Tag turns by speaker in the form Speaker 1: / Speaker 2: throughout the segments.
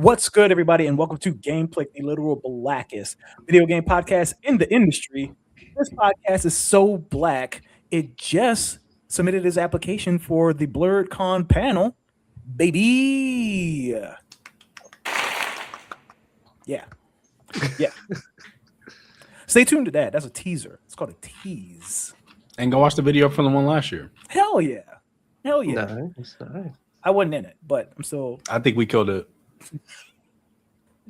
Speaker 1: What's good, everybody, and welcome to Game Clique, the literal blackest video game podcast in the industry. This podcast is so black, it just submitted its application for the Blurred Con panel, baby. Yeah. Stay tuned to that. That's a teaser. It's called a tease.
Speaker 2: And go watch the video from the one last year.
Speaker 1: Hell yeah.
Speaker 3: Nice.
Speaker 1: I wasn't in it, but I'm still.
Speaker 2: I think we killed it.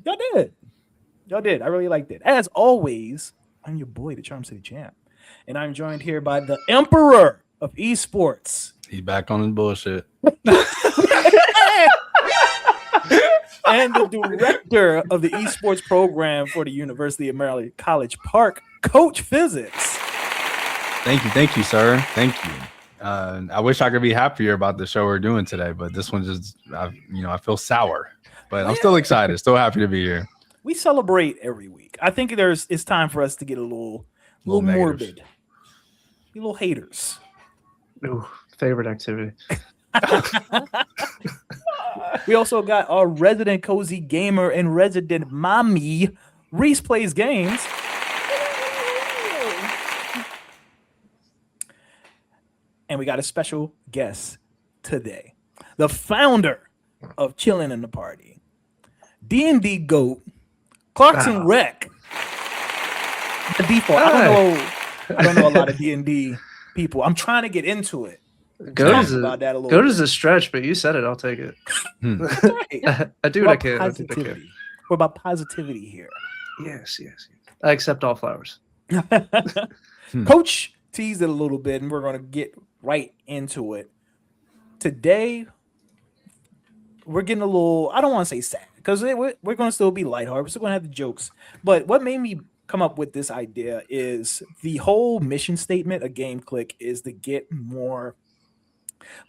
Speaker 1: Y'all did. I really liked it. As always, I'm your boy, the Charm City Champ, and I'm joined here by the Emperor of Esports.
Speaker 2: He's back on his bullshit.
Speaker 1: And the director of the esports program for the University of Maryland College Park, Coach Physics.
Speaker 2: Thank you, sir. Thank you. I wish I could be happier about the show we're doing today, but this one just, I feel sour. But I'm still excited, still happy to be here.
Speaker 1: We celebrate every week. I think it's time for us to get a little morbid, a little haters.
Speaker 3: Ooh, favorite activity.
Speaker 1: We also got our resident cozy gamer and resident mommy, Reese Plays Games. And we got a special guest today, the founder of Chillin' in the Party, D&D GOAT, Clarkson Rec. The default. I don't know a lot of D&D people. I'm trying to get into it.
Speaker 3: Goat is a stretch, but you said it. I'll take it. I do what I can.
Speaker 1: We're about positivity here.
Speaker 3: Yes. I accept all flowers.
Speaker 1: Coach teased it a little bit, and we're going to get right into it. Today, we're getting a little, I don't want to say sad, because we're going to still be lighthearted. We're still going to have the jokes. But what made me come up with this idea is the whole mission statement of Game Clique is to get more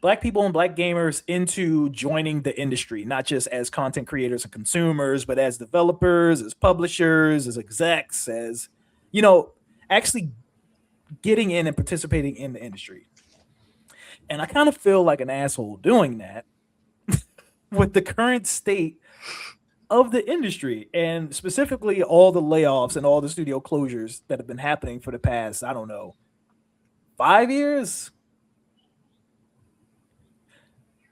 Speaker 1: Black people and Black gamers into joining the industry, not just as content creators and consumers, but as developers, as publishers, as execs, as, actually getting in and participating in the industry. And I kind of feel like an asshole doing that with the current state of the industry, and specifically all the layoffs and all the studio closures that have been happening for the past, 5 years,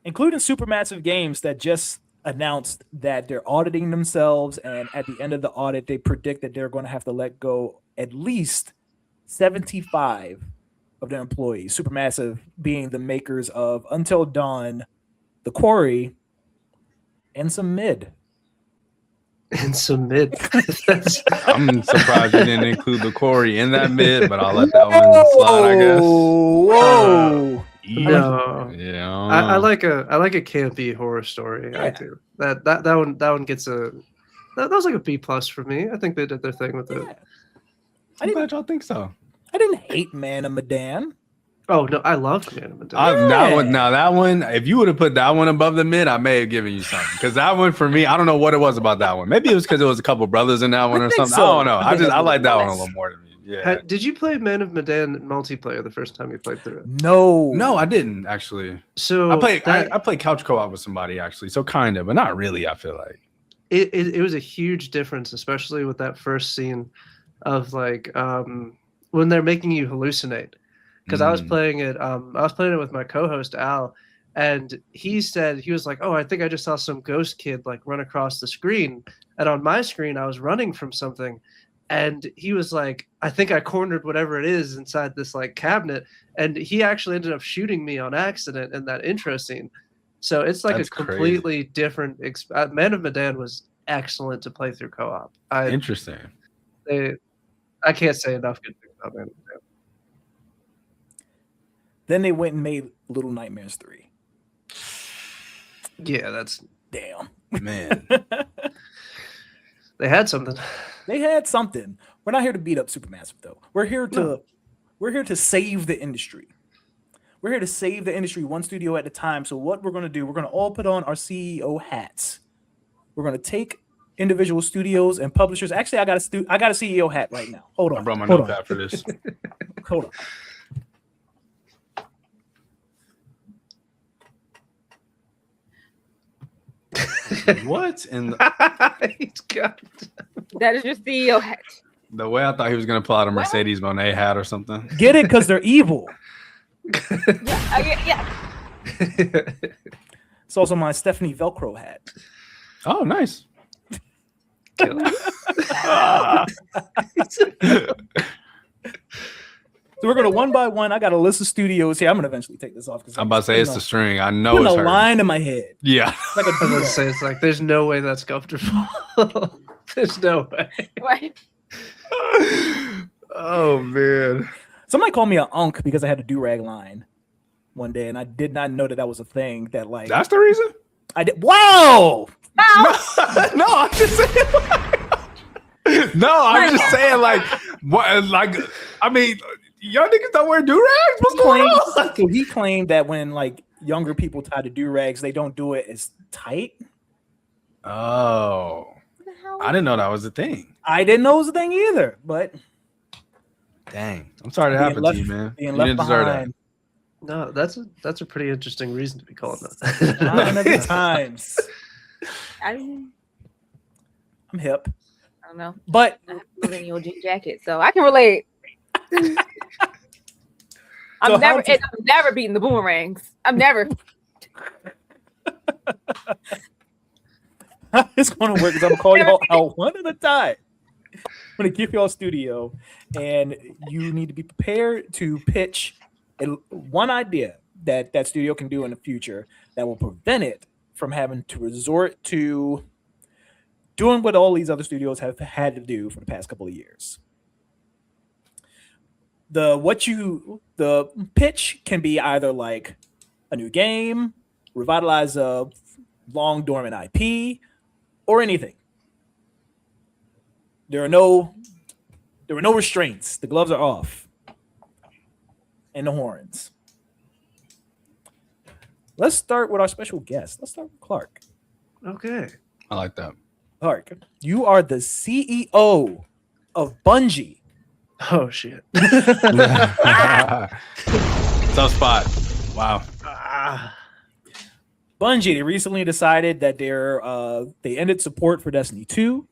Speaker 1: including Supermassive Games that just announced that they're auditing themselves, and at the end of the audit, they predict that they're going to have to let go at least 75 of their employees. Supermassive being the makers of Until Dawn, The Quarry, and some mid.
Speaker 3: I'm
Speaker 2: surprised you didn't include The Quarry in that mid, but I'll let that one slide, I guess.
Speaker 1: Whoa.
Speaker 3: No.
Speaker 2: Yeah.
Speaker 3: I like a campy horror story. Yeah. I do. That one gets that was like a B+ for me. I think they did their thing with it.
Speaker 2: I'm glad y'all think so.
Speaker 1: I didn't hate Man of Medan.
Speaker 3: Oh no, I loved Man of Medan.
Speaker 2: That one, if you would have put that one above the mid, I may have given you something. Because that one for me, I don't know what it was about that one. Maybe it was because it was a couple brothers in that one or something.
Speaker 1: So.
Speaker 2: I don't know. I like that one a little more than me. Yeah.
Speaker 3: Did you play Man of Medan multiplayer the first time you played through it?
Speaker 2: No, I didn't actually.
Speaker 3: So
Speaker 2: I played couch co-op with somebody actually, so kind of, but not really. I feel like
Speaker 3: it was a huge difference, especially with that first scene of like when they're making you hallucinate. Because I was playing it with my co-host Al, and he was like, "Oh, I think I just saw some ghost kid like run across the screen," and on my screen I was running from something. And he was like, I think I cornered whatever it is inside this like cabinet. And he actually ended up shooting me on accident in that intro scene. So it's like a completely different. Man of Medan was excellent to play through co-op.
Speaker 2: Interesting.
Speaker 3: I can't say enough good things about Man of Medan.
Speaker 1: Then they went and made Little Nightmares 3.
Speaker 3: Yeah, that's
Speaker 1: damn.
Speaker 2: Man.
Speaker 3: They had something.
Speaker 1: We're not here to beat up Supermassive though. We're here to save the industry. We're here to save the industry one studio at a time. So what we're going to do, we're going to all put on our CEO hats. We're going to take individual studios and publishers. Actually, I got a CEO hat right now. Hold on.
Speaker 2: I brought my notepad for this.
Speaker 1: Hold on.
Speaker 2: What? And
Speaker 3: He's got
Speaker 4: That is your CEO hat.
Speaker 2: the way I thought he was gonna pull out a Mercedes Monet hat or something.
Speaker 1: Get it? Because they're evil.
Speaker 4: Yeah.
Speaker 1: It's also my Stephanie Velcro hat.
Speaker 2: Oh, nice.
Speaker 3: Kill him.
Speaker 1: So we're gonna one by one. I got a list of studios here. I'm gonna eventually take this off because
Speaker 2: I'm about to say it's the string. I know
Speaker 1: putting
Speaker 2: it's
Speaker 1: a
Speaker 2: her.
Speaker 1: line in my head.
Speaker 2: Yeah.
Speaker 1: Like a
Speaker 3: I was gonna
Speaker 1: do-rag.
Speaker 3: say it's like there's no way that's comfortable. There's no way.
Speaker 4: Right.
Speaker 2: Oh man.
Speaker 1: Somebody called me an unk because I had a do-rag line one day, and I did not know that was a thing. That like
Speaker 2: That's the reason?
Speaker 1: I did. Wow.
Speaker 2: No, I'm just saying. No, I'm just saying like what like I mean y'all niggas don't wear do-rags? What's going on?
Speaker 1: So he claimed that when like younger people tie the do-rags, they don't do it as tight.
Speaker 2: Oh. I didn't know that was a thing.
Speaker 1: I didn't know it was a thing either, but
Speaker 2: Dang. I'm sorry that
Speaker 1: Being
Speaker 2: happened
Speaker 1: left-
Speaker 2: to you, man.
Speaker 1: being
Speaker 2: You
Speaker 1: left
Speaker 2: didn't deserve that.
Speaker 1: behind.
Speaker 3: No, that's a pretty interesting reason to be calling that.
Speaker 1: Sign of the times.
Speaker 4: I don't
Speaker 1: I'm hip,
Speaker 4: know.
Speaker 1: but
Speaker 4: I have a millennial jean jacket, so I can relate.
Speaker 1: So
Speaker 4: I'm
Speaker 1: how
Speaker 4: never beating the boomerangs. I'm never.
Speaker 1: it's going to work because I'm going to call y'all out one at a time. I'm going to give y'all a studio, and you need to be prepared to pitch one idea that that studio can do in the future that will prevent it from having to resort to doing what all these other studios have had to do for the past couple of years. The pitch can be either like a new game, revitalize a long dormant IP, or anything. There were no restraints. The gloves are off. And the horns. Let's start with our special guest. Let's start with Clark.
Speaker 3: Okay.
Speaker 2: I like that.
Speaker 1: Clark, you are the CEO of Bungie.
Speaker 3: Oh shit.
Speaker 2: Tough spot. Wow.
Speaker 1: Bungie, they recently decided that they ended support for Destiny 2.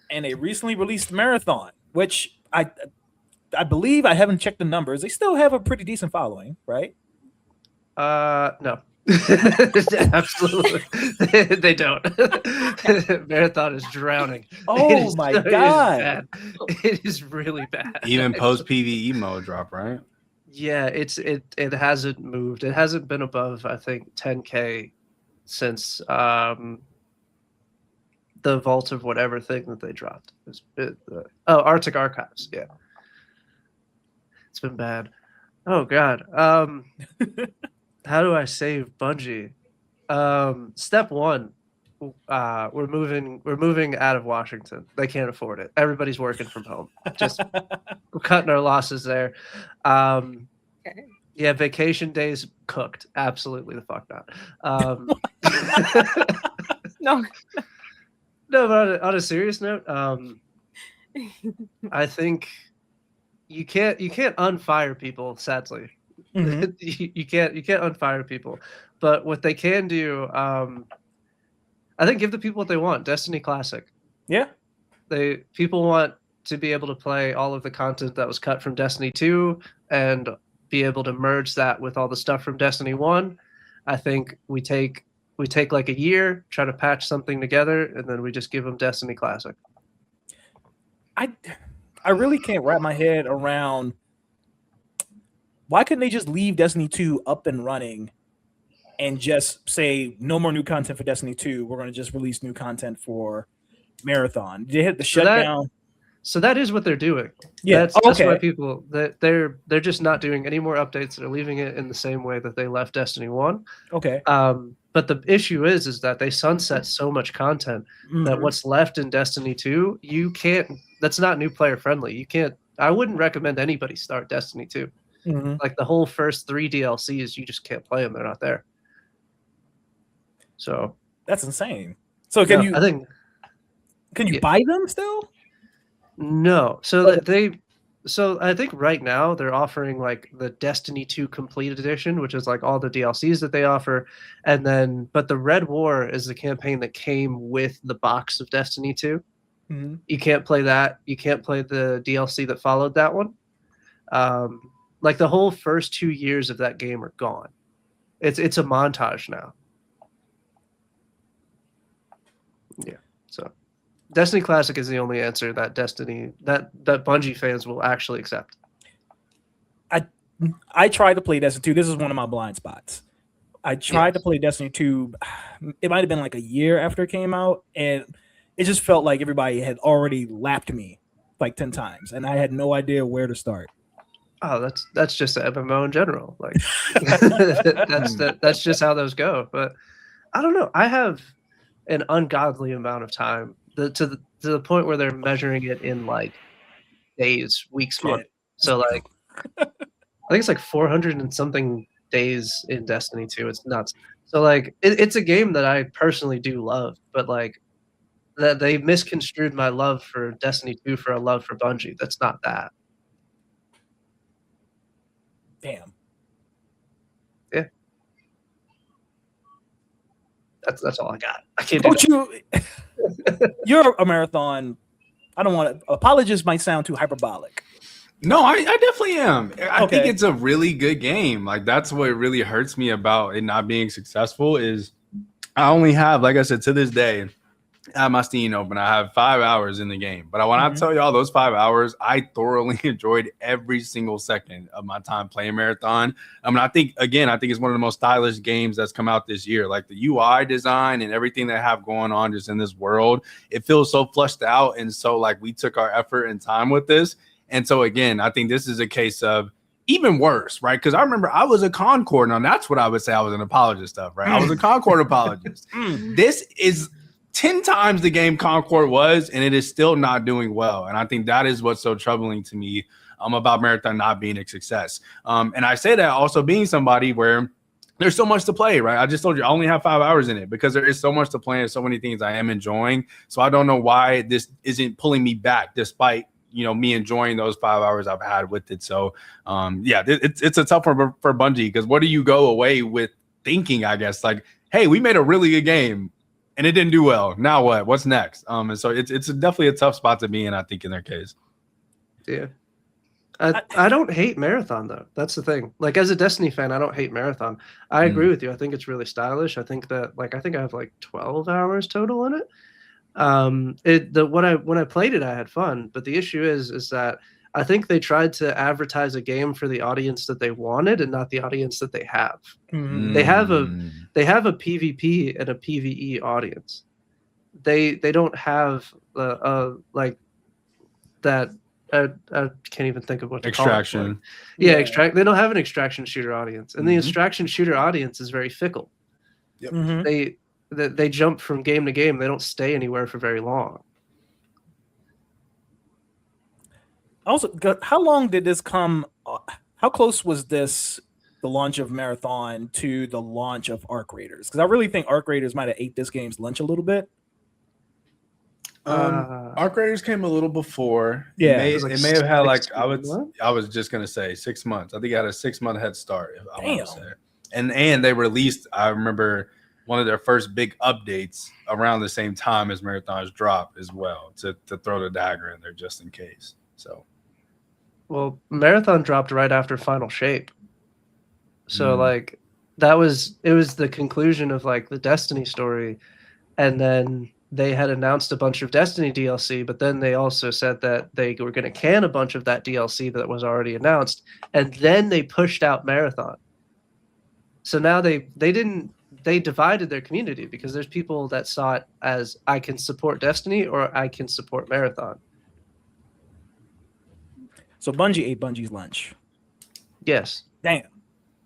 Speaker 1: And they recently released Marathon, which I believe, I haven't checked the numbers. They still have a pretty decent following, right?
Speaker 3: No. Absolutely. They don't. Marathon is drowning.
Speaker 1: Oh my God.
Speaker 3: It is really bad.
Speaker 2: Even post PvE mode drop, right?
Speaker 3: Yeah, it hasn't moved. It hasn't been above, I think, 10K since the Vault of whatever thing that they dropped. Arctic Archives. Yeah, it's been bad. Oh God. How do I save Bungie? Step one, we're moving out of Washington. They can't afford it. Everybody's working from home. Just we're cutting our losses there. Yeah, vacation days cooked. Absolutely the fuck not.
Speaker 4: No.
Speaker 3: No, but on a serious note, I think you can't unfire people. Sadly,
Speaker 1: Mhm.
Speaker 3: you can't unfire people. But what they can do, I think, give the people what they want. Destiny Classic.
Speaker 1: Yeah.
Speaker 3: People want to be able to play all of the content that was cut from Destiny 2 and be able to merge that with all the stuff from Destiny 1. I think we take like a year, try to patch something together, and then we just give them Destiny Classic.
Speaker 1: I really can't wrap my head around why couldn't they just leave Destiny 2 up and running and just say no more new content for Destiny 2. We're going to just release new content for Marathon. They hit the shutdown.
Speaker 3: So that is what they're doing.
Speaker 1: Yeah,
Speaker 3: that's
Speaker 1: okay.
Speaker 3: why people that they're just not doing any more updates. They're leaving it in the same way that they left Destiny 1.
Speaker 1: Okay.
Speaker 3: But the issue is that they sunset so much content that
Speaker 1: Mhm.
Speaker 3: what's left in Destiny 2, you can't. That's not new player friendly. You can't. I wouldn't recommend anybody start Destiny 2.
Speaker 1: Mhm.
Speaker 3: Like the whole first 3 DLCs, you just can't play them. They're not there. So
Speaker 1: That's insane. So can
Speaker 3: I think
Speaker 1: you
Speaker 3: yeah.
Speaker 1: buy them still?
Speaker 3: no. So that they So I think right now they're offering like the Destiny 2 Complete Edition, which is like all the DLCs that they offer, and then but the Red War is the campaign that came with the box of Destiny 2.
Speaker 1: Mhm.
Speaker 3: You can't play that. You can't play the DLC that followed that one. Like the whole first 2 years of that game are gone. It's a montage now. Yeah. So Destiny Classic is the only answer that Bungie fans will actually accept.
Speaker 1: I tried to play Destiny 2. This is one of my blind spots. I tried to play Destiny 2. It might have been like a year after it came out, and it just felt like everybody had already lapped me like 10 times, and I had no idea where to start.
Speaker 3: Oh, that's just an MMO in general. Like that's just how those go. But I don't know. I have an ungodly amount of time to the point where they're measuring it in like days, weeks, months. So like I think it's like 400 and something days in Destiny 2. It's nuts. So like it's a game that I personally do love, but like that they misconstrued my love for Destiny 2 for a love for Bungie. That's not that.
Speaker 1: Damn.
Speaker 3: Yeah. That's all I got. I can't
Speaker 1: Don't you? You're a marathon. I don't want to. Apologies might sound too hyperbolic.
Speaker 2: No, I definitely am. I think
Speaker 1: Okay.
Speaker 2: it's a really good game. Like that's what really hurts me about it not being successful is I only have, like I said, to this day, I have my Steam open. I have 5 hours in the game. But when I tell y'all those 5 hours, I thoroughly enjoyed every single second of my time playing Marathon. I mean, I think it's one of the most stylish games that's come out this year. Like the UI design and everything they have going on just in this world, it feels so flushed out. And so like we took our effort and time with this. And so, again, I think this is a case of even worse, right? Because I remember I was a Concord. Now, that's what I would say I was an apologist of, right? I was a Concord apologist. This is 10 times the game Concord was, and it is still not doing well. And I think that is what's so troubling to me about Marathon not being a success. And I say that also being somebody where there's so much to play, right? I just told you I only have 5 hours in it because there is so much to play and so many things I am enjoying. So I don't know why this isn't pulling me back despite me enjoying those 5 hours I've had with it. So, it's a tough one for Bungie because what do you go away with thinking, I guess, like, hey, we made a really good game and it didn't do well. Now what? What's next? And so it's definitely a tough spot to be in, I think, in their case.
Speaker 3: Yeah. I don't hate Marathon, though. That's the thing. Like, as a Destiny fan, I don't hate Marathon. I agree with you. I think it's really stylish. I think that, like, I have like 12 hours total in it. When I played it, I had fun, but the issue is that I think they tried to advertise a game for the audience that they wanted and not the audience that they have. They have a PvP and a PvE audience. They don't have like that. I can't even think of what to
Speaker 2: extraction.
Speaker 3: Call it. Like, they don't have an extraction shooter audience, and the extraction shooter audience is very fickle.
Speaker 2: Yep.
Speaker 3: They jump from game to game. They don't stay anywhere for very long.
Speaker 1: Also, how long did this come? How close was this, the launch of Marathon, to the launch of Arc Raiders? Because I really think Arc Raiders might have ate this game's lunch a little bit.
Speaker 2: Arc Raiders came a little before.
Speaker 1: Yeah,
Speaker 2: it may have had like I was just gonna say 6 months. I think it had a 6-month head start. I want to say, and they released. I remember one of their first big updates around the same time as Marathon's drop as well to throw the dagger in there just in case. So,
Speaker 3: well, Marathon dropped right after Final Shape. So like it was the conclusion of like the Destiny story, and then they had announced a bunch of Destiny DLC, but then they also said that they were going to can a bunch of that DLC that was already announced, and then they pushed out Marathon. So now they divided their community because there's people that saw it as I can support Destiny or I can support Marathon.
Speaker 1: So Bungie ate Bungie's lunch.
Speaker 3: Yes.
Speaker 1: Damn.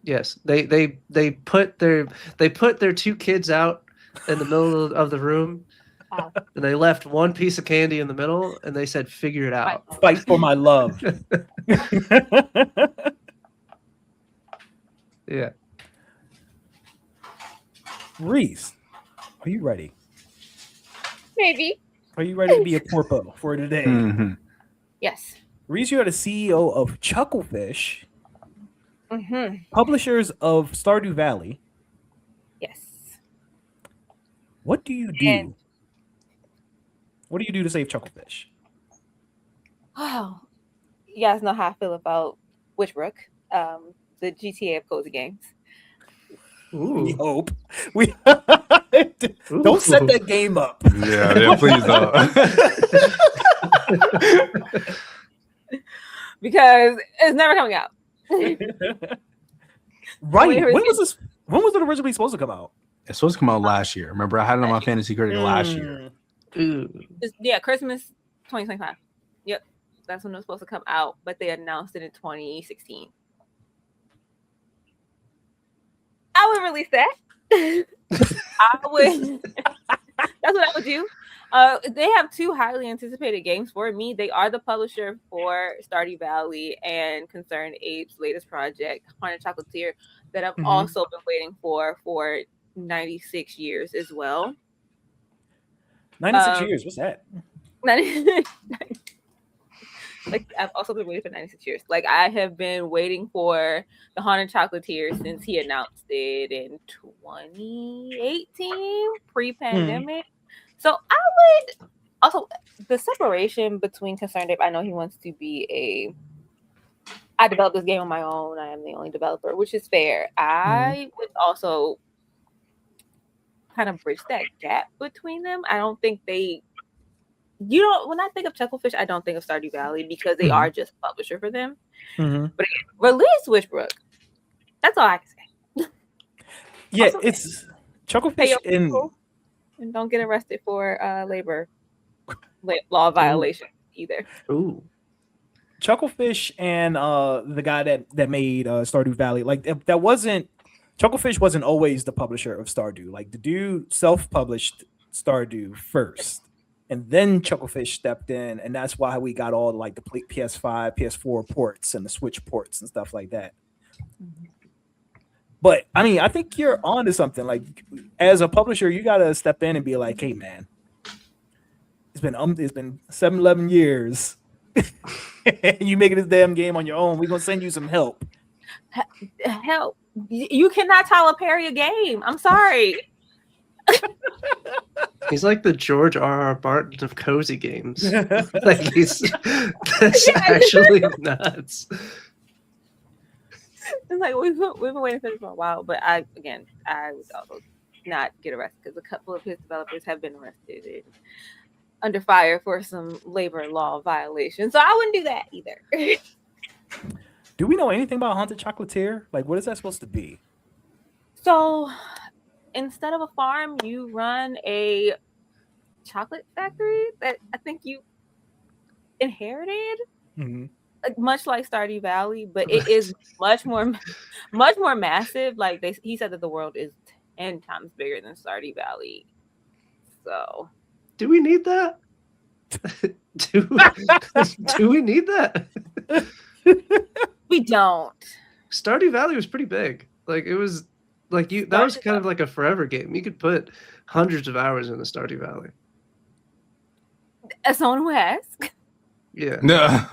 Speaker 3: Yes. They put their 2 kids out in the middle of the room, and they left one piece of candy in the middle, and they said, "Figure it out.
Speaker 1: Fight for my love."
Speaker 3: Yeah.
Speaker 1: Reese, are you ready?
Speaker 4: Maybe.
Speaker 1: Are you ready to be a corpo for today?
Speaker 4: Yes.
Speaker 1: Reese, you are the CEO of Chucklefish,
Speaker 4: Mm-hmm.
Speaker 1: publishers of Stardew Valley.
Speaker 4: Yes.
Speaker 1: What do you
Speaker 4: And
Speaker 1: do? What do you do to save Chucklefish?
Speaker 4: oh, you guys know how I feel about Witchbrook, the GTA of cozy games.
Speaker 1: We
Speaker 3: Ooh.
Speaker 1: hope. We don't set that game up.
Speaker 2: Yeah, please don't.
Speaker 4: Because it's never coming out.
Speaker 1: Right.
Speaker 4: Whenever
Speaker 1: When
Speaker 4: it's
Speaker 1: was this? When was it originally supposed to come out?
Speaker 2: It's supposed to come out last year. Remember, I had it on my fantasy critic last year.
Speaker 3: Ooh.
Speaker 4: yeah, Christmas 2025. Yep. That's when it was supposed to come out, but they announced it in 2016. I would release that. I would. That's what I would do. They have two highly anticipated games for me. They are the publisher for Stardew Valley and Concerned Apes' latest project, Haunted Chocolatier, that I've also been waiting for 96 years as well.
Speaker 1: 96 years. What's that?
Speaker 4: Like I've also been waiting for 96 years. Like I have been waiting for the Haunted Chocolatier since he announced it in 2018, pre-pandemic. So I would also the separation between Concerned Ape. I know he wants to be I developed this game on my own. I am the only developer, which is fair. I would also kind of bridge that gap between them. I don't think when I think of Chucklefish, I don't think of Stardew Valley because they are just a publisher for them. But again, release Witchbrook. That's all I can say.
Speaker 1: Yeah,
Speaker 4: Also,
Speaker 1: it's Chucklefish
Speaker 4: and don't get arrested for labor law violation either.
Speaker 3: Ooh.
Speaker 1: Chucklefish and the guy that made Stardew Valley, like that wasn't Chucklefish wasn't always the publisher of Stardew. Like the dude self-published Stardew first, and then Chucklefish stepped in, and that's why we got all like the PS5, PS4 ports and the Switch ports and stuff like that. But I mean, I think you're on to something. Like as a publisher, you gotta step in and be like, "Hey, man, it's been 7-11 years. You making this damn game on your own. We're gonna send you some help."
Speaker 4: Help! You cannot Tyler Perry a game. I'm sorry.
Speaker 3: He's like the George R.R. Martin of cozy games. Like that's actually nuts.
Speaker 4: It's like we've been waiting for this for a while, but I would also not get arrested because a couple of his developers have been arrested and under fire for some labor law violations. So I wouldn't do that either.
Speaker 1: Do we know anything about Haunted Chocolatier? Like, what is that supposed to be?
Speaker 4: So instead of a farm, you run a chocolate factory that I think you inherited. Much like Stardew Valley, but it is much more massive. Like he said that the world is 10 times bigger than Stardew Valley. So,
Speaker 3: do we need that? do we need that?
Speaker 4: We don't.
Speaker 3: Stardew Valley was pretty big. Like it was like that was kind of like a forever game. You could put hundreds of hours in the Stardew Valley.
Speaker 4: As someone who has.
Speaker 3: Yeah.
Speaker 2: No.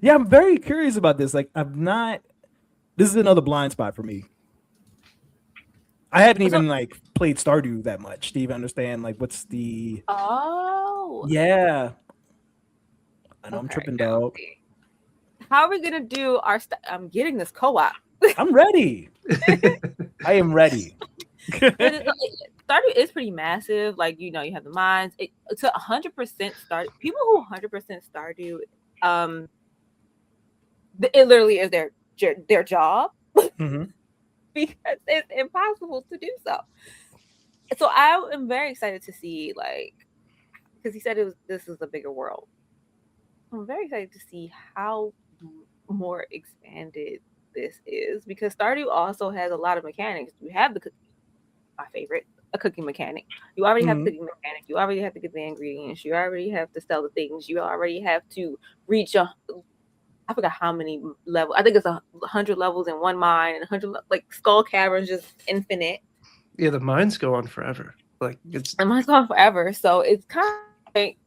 Speaker 1: Yeah, I'm very curious about this. Like, this is another blind spot for me. I hadn't even like played Stardew that much to even understand like what's the.
Speaker 4: Oh.
Speaker 1: Yeah. I know I'm tripping, dog.
Speaker 4: How are we gonna do our? I'm getting this co-op.
Speaker 1: I'm ready. I am ready.
Speaker 4: Stardew is pretty massive. Like you have the mines. It's 100% Stardew. People who 100% Stardew, it literally is their job because it's impossible to do so. So I am very excited to see because he said this is a bigger world. I'm very excited to see how more expanded this is because Stardew also has a lot of mechanics. You have my favorite. A cooking mechanic. You already have cooking mechanic. You already have to get the ingredients. You already have to sell the things. You already have to reach I forgot how many levels. I think it's 100 levels in one mine and 100 like skull caverns, just infinite.
Speaker 3: Yeah, the mines go on forever. Like
Speaker 4: the mines go on forever. So it's kind of like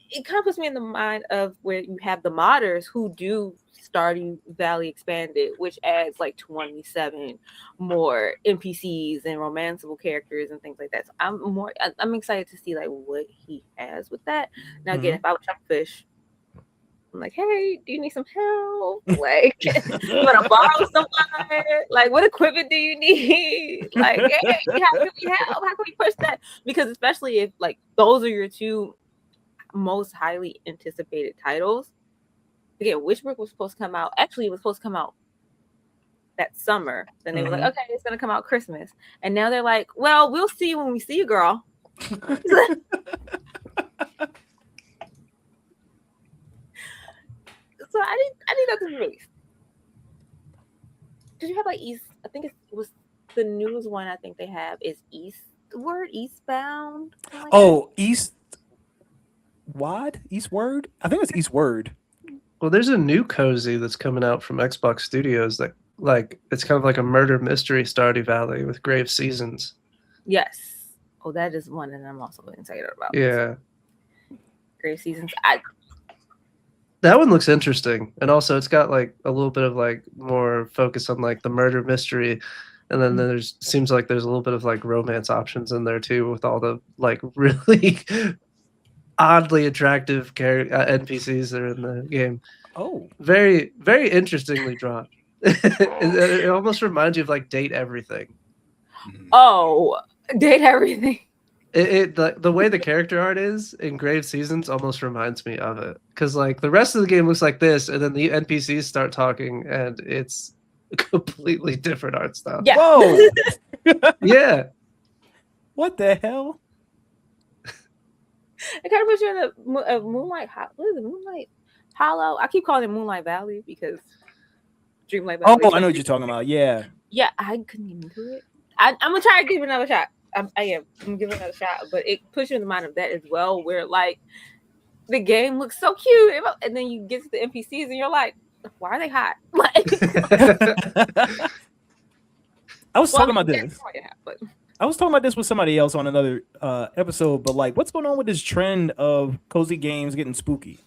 Speaker 4: it kind of puts me in the mind of where you have the modders who do Stardew Valley Expanded, which adds like 27 more NPCs and romanceable characters and things like that. So I'm excited to see like what he has with that. Now again, if I would Chuckfish, I'm like, hey, do you need some help? Like, you want to borrow someone? Like, what equipment do you need? Like, hey, how can we help? How can we push that? Because especially if like those are your two most highly anticipated titles. Again, Witchbrook was supposed to come out. Actually, it was supposed to come out that summer. Then they were like, okay, it's gonna come out Christmas. And now they're like, well, we'll see you when we see you, girl. So I need that to be released. Did you have like East? I think it was the newest one. I think they have is Eastbound.
Speaker 1: Oh, Eastward. I think it's Eastward.
Speaker 3: Well, there's a new cozy that's coming out from Xbox Studios that like it's kind of like a murder mystery Stardew Valley with Grave Seasons.
Speaker 4: Yes. Oh, that is one that I'm also excited about.
Speaker 3: Yeah.
Speaker 4: Grave Seasons.
Speaker 3: That one looks interesting, and also it's got like a little bit of like more focus on like the murder mystery, and then there's seems like there's a little bit of like romance options in there too, with all the like really oddly attractive NPCs that are in the game.
Speaker 1: Oh,
Speaker 3: very, very interestingly drawn. It almost reminds you of like Date Everything.
Speaker 4: Oh, Date Everything.
Speaker 3: The way the character art is in Grave Seasons almost reminds me of it, because like the rest of the game looks like this, and then the NPCs start talking, and it's a completely different art style.
Speaker 4: Yeah.
Speaker 1: Whoa.
Speaker 3: Yeah.
Speaker 1: What the hell?
Speaker 4: I kind of put you in a Moonlight. What is it? Moonlight Hollow. I keep calling it Moonlight Valley because Dreamlight Valley.
Speaker 1: Oh, I know what you're talking about. Yeah.
Speaker 4: Yeah, I couldn't even do it. I'm gonna try to give it another shot. I'm giving it another shot, but it puts you in the mind of that as well, where like the game looks so cute, and then you get to the NPCs and you're like, why are they hot? Like,
Speaker 1: I was talking about this.
Speaker 4: But
Speaker 1: I was talking about this with somebody else on another episode, but like, what's going on with this trend of cozy games getting spooky?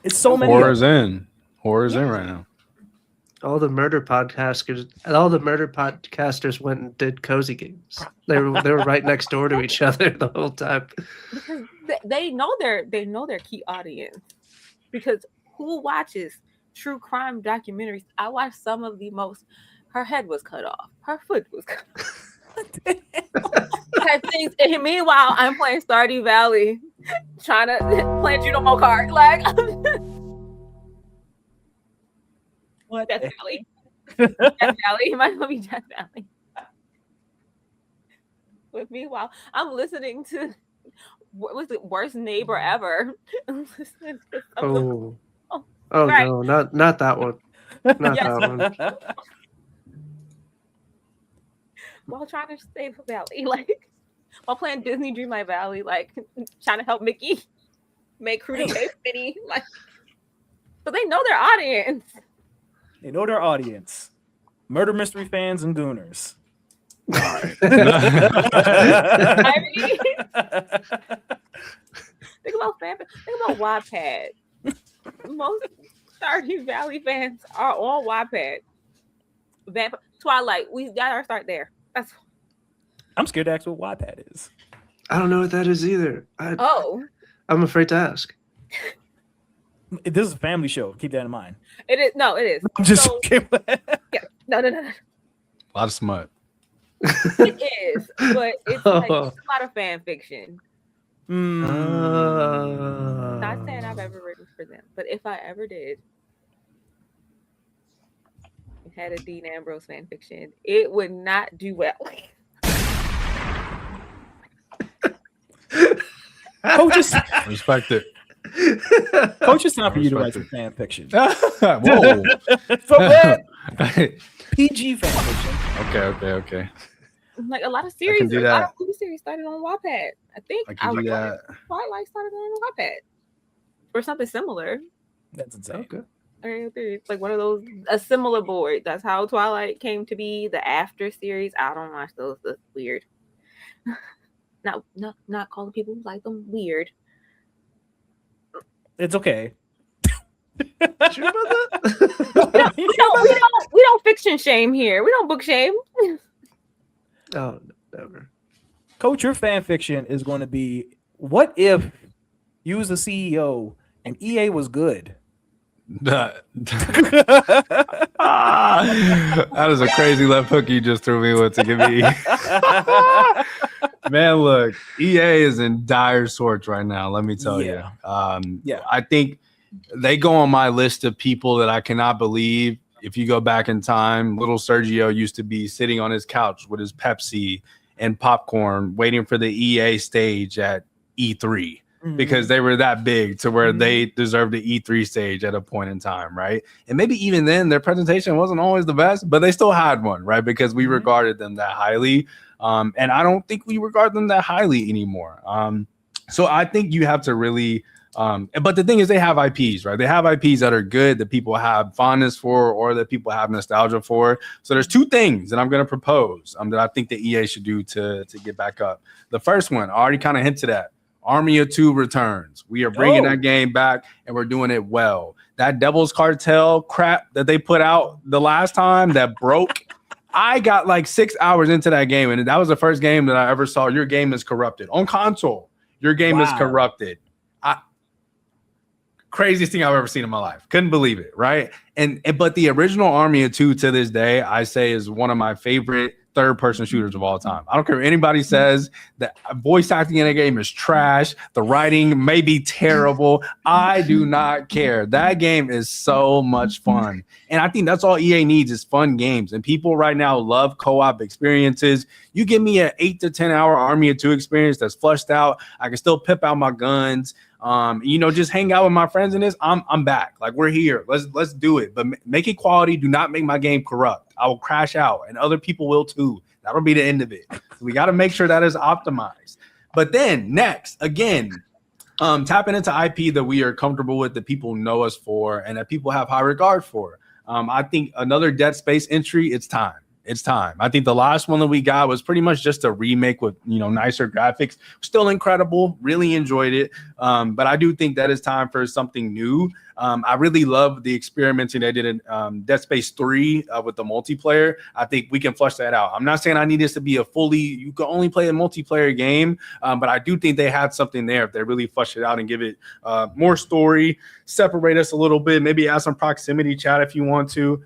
Speaker 1: It's so many.
Speaker 2: Horror's in right now.
Speaker 3: All the murder podcasters went and did cozy games. They were right next door to each other the whole time.
Speaker 4: Because they know their key audience. Because who watches true crime documentaries? I watched some of the most. Her head was cut off. Her foot was cut off. Things, and meanwhile, I'm playing Stardew Valley, trying to play a Judo card. Like,
Speaker 1: What?
Speaker 4: Death Valley. Death Valley. It might as well be Death Valley. But meanwhile, I'm listening to what was the worst neighbor ever. I'm listening to
Speaker 3: Oh
Speaker 4: right.
Speaker 3: No, not that one. Not
Speaker 4: Yes.
Speaker 3: that one.
Speaker 4: While trying to save the valley, like while playing Disney Dreamlight Valley, like trying to help Mickey make Crudo Mini, like, so they know their audience.
Speaker 1: They know their audience. Murder mystery fans and gooners.
Speaker 4: I mean, think about Wattpad. Most Stardew Valley fans are on Wattpad. Twilight, we got our start there.
Speaker 1: I'm scared to ask what Wattpad is.
Speaker 3: I don't know what that is either. I'm afraid to ask.
Speaker 1: This is a family show. Keep that in mind.
Speaker 4: It is. No, it is.
Speaker 1: I'm just kidding.
Speaker 4: Yeah. No.
Speaker 2: A lot of smut.
Speaker 4: It is, but it's like it's a lot of fan fiction. Not saying I've ever written for them, but if I ever did, and had a Dean Ambrose fan fiction, it would not do well.
Speaker 1: Coaches,
Speaker 2: Respect it.
Speaker 1: Coach, it's time for you to write some fan fiction.
Speaker 2: Whoa.
Speaker 1: PG fan fiction.
Speaker 2: Okay.
Speaker 4: Like a lot of series,
Speaker 2: do
Speaker 4: a lot
Speaker 2: that.
Speaker 4: of movie series started on Wattpad. I think
Speaker 2: I can do that.
Speaker 4: Twilight started on Wattpad or something similar.
Speaker 1: That's insane.
Speaker 3: Okay.
Speaker 4: It's like one of those a similar board. That's how Twilight came to be. The After series, I don't watch those. That's weird. Not calling people who like them weird.
Speaker 1: It's okay.
Speaker 3: Sure about that?
Speaker 4: We don't fiction shame here. We don't book shame.
Speaker 3: Oh, never.
Speaker 1: Coach, your fan fiction is going to be: what if you was the CEO and EA was good?
Speaker 2: That is a crazy left hook you just threw me with to give me. Man, look, EA is in dire sorts right now. Let me tell you. I think they go on my list of people that I cannot believe. If you go back in time, little Sergio used to be sitting on his couch with his Pepsi and popcorn, waiting for the EA stage at E3. Because they were that big to where they deserved the E3 stage at a point in time, right? And maybe even then their presentation wasn't always the best, but they still had one, right? Because we regarded them that highly. And I don't think we regard them that highly anymore. So I think you have to really, but the thing is they have IPs, right? They have IPs that are good, that people have fondness for, or that people have nostalgia for. So there's two things that I'm going to propose that I think the EA should do to get back up. The first one, I already kind of hinted at. Army of Two returns. We are bringing that game back, and we're doing it well. That Devil's Cartel crap that they put out the last time that broke, I got like 6 hours into that game, and that was the first game that I ever saw. Your game is corrupted on console. Your game is corrupted. Craziest thing I've ever seen in my life. Couldn't believe it, right? But the original Army of Two to this day, I say, is one of my favorite third-person shooters of all time. I don't care what anybody says. That voice acting in a game is trash. The writing may be terrible. I do not care. That game is so much fun. And I think that's all EA needs is fun games. And people right now love co-op experiences. You give me an 8 to 10 hour Army of Two experience that's flushed out. I can still pip out my guns. Just hang out with my friends in this. I'm back. Like, we're here. Let's do it. But make it quality. Do not make my game corrupt. I will crash out, and other people will too. That'll be the end of it. So we got to make sure that is optimized. But then next, again, tapping into IP that we are comfortable with, that people know us for, and that people have high regard for. I think another Dead Space entry. It's time. It's time. I think the last one that we got was pretty much just a remake with, nicer graphics. Still incredible. Really enjoyed it. But I do think that it's time for something new. I really love the experimenting they did in Dead Space 3 with the multiplayer. I think we can flush that out. I'm not saying I need this to be you can only play a multiplayer game, but I do think they had something there if they really flush it out and give it more story, separate us a little bit, maybe add some proximity chat if you want to.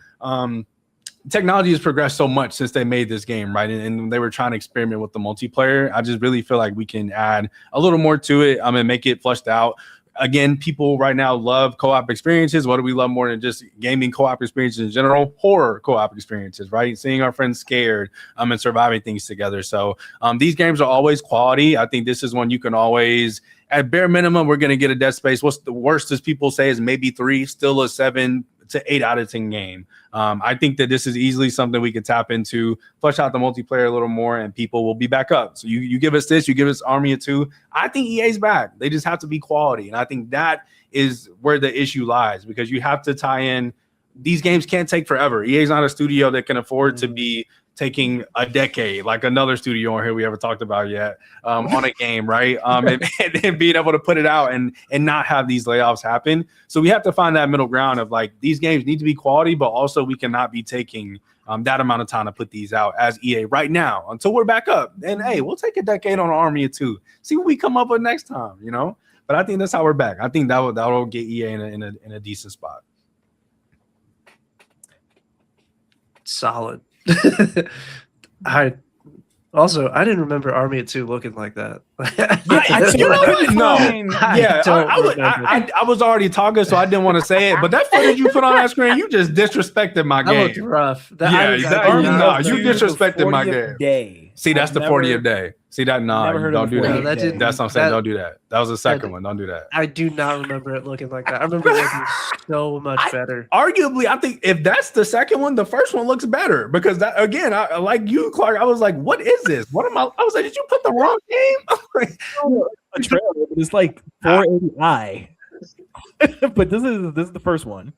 Speaker 2: Technology has progressed so much since they made this game, right? And they were trying to experiment with the multiplayer. I just really feel like we can add a little more to it. I'm gonna make it flushed out. Again, people right now love co-op experiences. What do we love more than just gaming co-op experiences in general? Horror co-op experiences, right? Seeing our friends scared and surviving things together. So these games are always quality. I think this is one you can always, at bare minimum, we're going to get a Dead Space. What's the worst, as people say, is maybe 3, still a 7 to 8 out of 10 game. I think that this is easily something we could tap into, flush out the multiplayer a little more, and people will be back up. So you give us this, you give us Army of Two. I think EA's back. They just have to be quality. And I think that is where the issue lies, because you have to tie in. These games can't take forever. EA's not a studio that can afford to be taking a decade, like another studio on here we haven't talked about yet, on a game, right? And being able to put it out and not have these layoffs happen. So we have to find that middle ground of like, these games need to be quality, but also we cannot be taking that amount of time to put these out as EA right now until we're back up. And hey, we'll take a decade on Army of Two, see what we come up with next time, But I think that's how we're back. I think that'll get EA in a decent spot.
Speaker 3: Solid. I didn't remember Army of Two looking like that.
Speaker 2: I was already talking, so I didn't want to say it. But that footage you put on that screen, you just disrespected my game.
Speaker 3: That looked rough.
Speaker 2: Exactly. No, you disrespected my game. See, that's the 40th day. See that? No, don't do that. That's what I'm saying. Don't do that. That was the second one. Don't do that.
Speaker 3: I do not remember it looking like that. I remember it looking so much better.
Speaker 2: Arguably, I think if that's the second one, the first one looks better, because that, again, I like you, Clark. I was like, what is this? What am I was like, did you put the wrong game?
Speaker 1: A trailer, but it's like 480i. But this is the first one.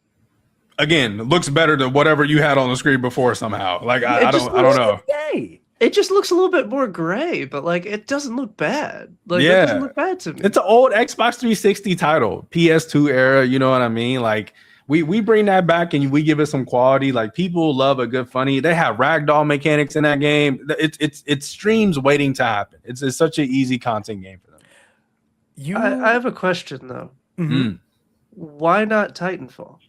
Speaker 2: Again, looks better than whatever you had on the screen before somehow. Like I don't know.
Speaker 3: It just looks a little bit more gray, but like it doesn't look bad. Like it doesn't look bad to me.
Speaker 2: It's an old Xbox 360 title, PS2 era. You know what I mean? Like we bring that back and we give it some quality. Like people love a good funny. They have ragdoll mechanics in that game. It's streams waiting to happen. It's such an easy content game for them.
Speaker 3: I have a question though. Why not Titanfall?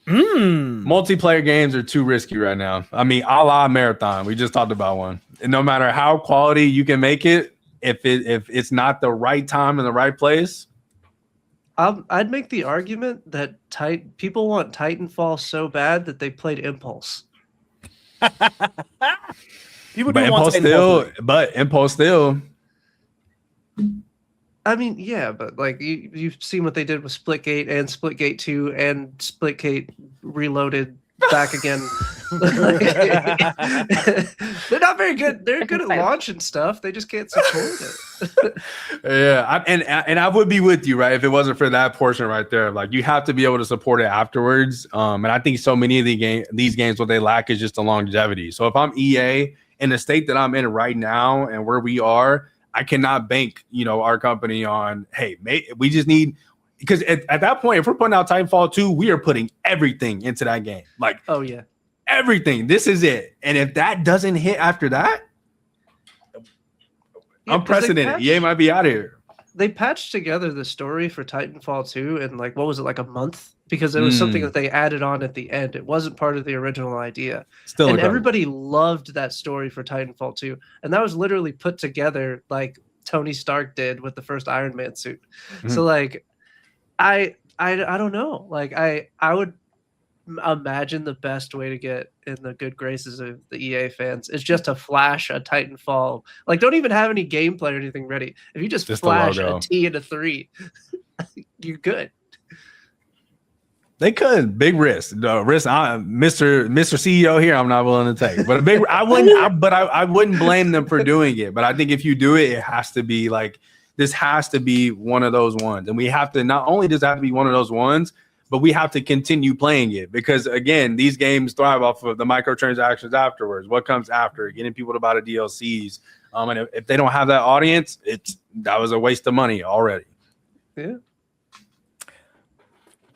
Speaker 2: Multiplayer games are too risky right now. I mean, a la Marathon. We just talked about one. And no matter how quality you can make it, if it's not the right time in the right place,
Speaker 3: I'd make the argument that people want Titanfall so bad that they played Impulse.
Speaker 1: People
Speaker 2: but
Speaker 1: do want
Speaker 2: Impulse still.
Speaker 3: I mean, yeah, but like you've seen what they did with Splitgate and Splitgate 2 and Splitgate Reloaded back again. They're not very good. They're good at launching stuff. They just can't support it.
Speaker 2: Yeah, and I would be with you, right? If it wasn't for that portion right there, like you have to be able to support it afterwards. And I think so many of these games, what they lack is just the longevity. So if I'm EA in the state that I'm in right now and where we are, I cannot bank, our company on, hey, we just need, because at that point, if we're putting out Titanfall 2, we are putting everything into that game. Like,
Speaker 3: oh yeah,
Speaker 2: everything. This is it. And if that doesn't hit after that, unprecedented. EA might be out of here.
Speaker 3: They patched together the story for Titanfall 2 in like, what was it, like a month? Because it was something that they added on at the end. It wasn't part of the original idea. And everybody loved that story for Titanfall 2. And that was literally put together like Tony Stark did with the first Iron Man suit. So like, I don't know. Like I would imagine the best way to get in the good graces of the EA fans is just to flash a Titanfall. Like, don't even have any gameplay or anything ready. If you just flash a T and a 3, you're good.
Speaker 2: They could. Big risk. The risk. Mr. CEO here, I'm not willing to take. But I wouldn't blame them for doing it. But I think if you do it, it has to be like, this has to be one of those ones. And we have to, not only does it have to be one of those ones, but we have to continue playing it, because again, these games thrive off of the microtransactions afterwards. What comes after, getting people to buy the DLCs. And if they don't have that audience, that was a waste of money already.
Speaker 3: Yeah.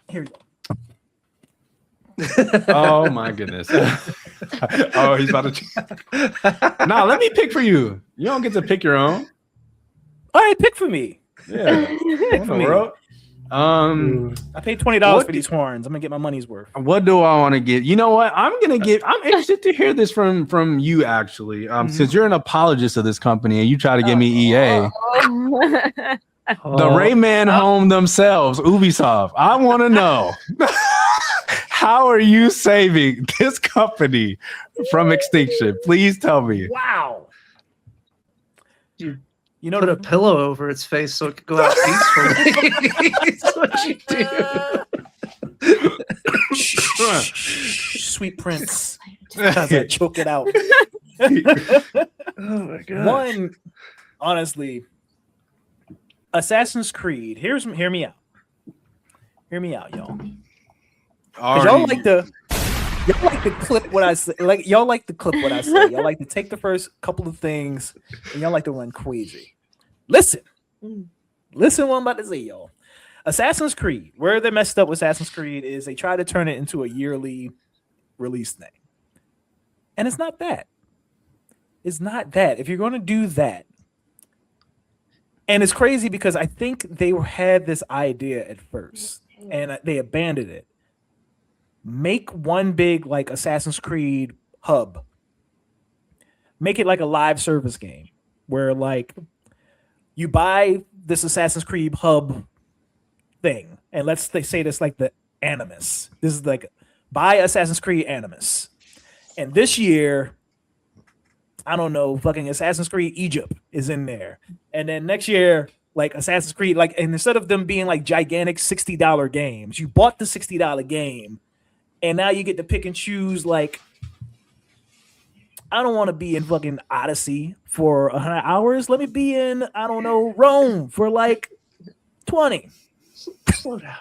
Speaker 1: Here you go.
Speaker 2: Oh my goodness. Oh, he's about to. Nah, let me pick for you. You don't get to pick your own.
Speaker 1: All right, pick for me.
Speaker 2: Yeah.
Speaker 1: Pick for me. I paid $20 for these horns. I'm gonna get my money's worth.
Speaker 2: What do I want to get? You know what? I'm interested to hear this from you actually. Since you're an apologist of this company and you try to give me EA. The Rayman home themselves, Ubisoft. I want to know. How are you saving this company from extinction? Please tell me.
Speaker 1: Wow.
Speaker 3: You put a pillow over its face so it could go out peacefully. That's what you do.
Speaker 1: Sweet Prince. As I choke it out.
Speaker 3: Oh my god.
Speaker 1: One, honestly, Assassin's Creed. Hear me out. Hear me out, y'all. Y'all like to clip what I say. Like y'all like to clip what I say. Y'all like to take the first couple of things and y'all like to run queasy. Listen what I'm about to say, y'all. Assassin's Creed, where they messed up with Assassin's Creed is they try to turn it into a yearly release thing. And it's not that. It's not that. If you're going to do that, and it's crazy because I think they had this idea at first and they abandoned it. Make one big like Assassin's Creed hub. Make it like a live service game where like you buy this Assassin's Creed hub thing, and they say this like the Animus. This is like buy Assassin's Creed Animus, and this year, I don't know, fucking Assassin's Creed Egypt is in there, and then next year, like Assassin's Creed, like, and instead of them being like gigantic $60 games, you bought the $60 game, and now you get to pick and choose. Like, I don't want to be in fucking Odyssey for 100 hours. Let me be in, I don't know, Rome for like 20.
Speaker 3: Slow down.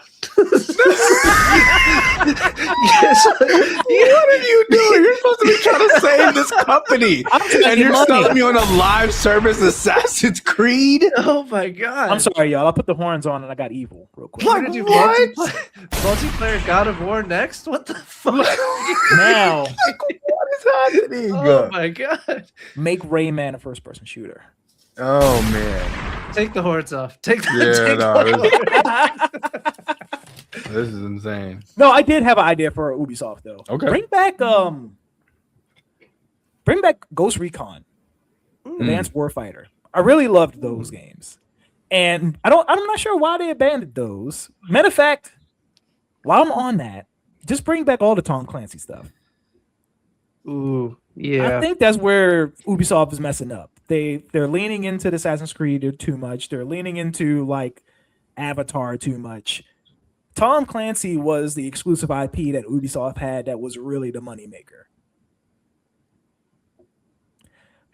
Speaker 2: Yes. What are you doing? You're supposed to be trying to save this company,
Speaker 1: I'm trying to
Speaker 2: and
Speaker 1: get
Speaker 2: you're
Speaker 1: money.
Speaker 2: selling me on a live service Assassin's Creed.
Speaker 3: Oh my god!
Speaker 1: I'm sorry, y'all. I put the horns on and I got evil real quick.
Speaker 3: We're gonna do
Speaker 2: What?
Speaker 3: multiplayer God of War next? What the fuck?
Speaker 1: Now,
Speaker 2: What is happening?
Speaker 3: Oh my god!
Speaker 1: make Rayman a first-person shooter.
Speaker 2: Oh man,
Speaker 3: Take the horns off. Take the.
Speaker 2: yeah,
Speaker 3: take
Speaker 2: no,
Speaker 3: the
Speaker 2: this is insane.
Speaker 1: No, I did have an idea for Ubisoft though.
Speaker 2: Okay.
Speaker 1: Bring back Ghost Recon,
Speaker 3: Mm.
Speaker 1: Advanced Warfighter. I really loved those games, and I'm not sure why they abandoned those. Matter of fact, while I'm on that, just bring back all the Tom Clancy stuff.
Speaker 3: Ooh, yeah.
Speaker 1: I think that's where Ubisoft is messing up. They're leaning into the Assassin's Creed too much. They're leaning into like Avatar too much. Tom Clancy was the exclusive IP that Ubisoft had that was really the moneymaker.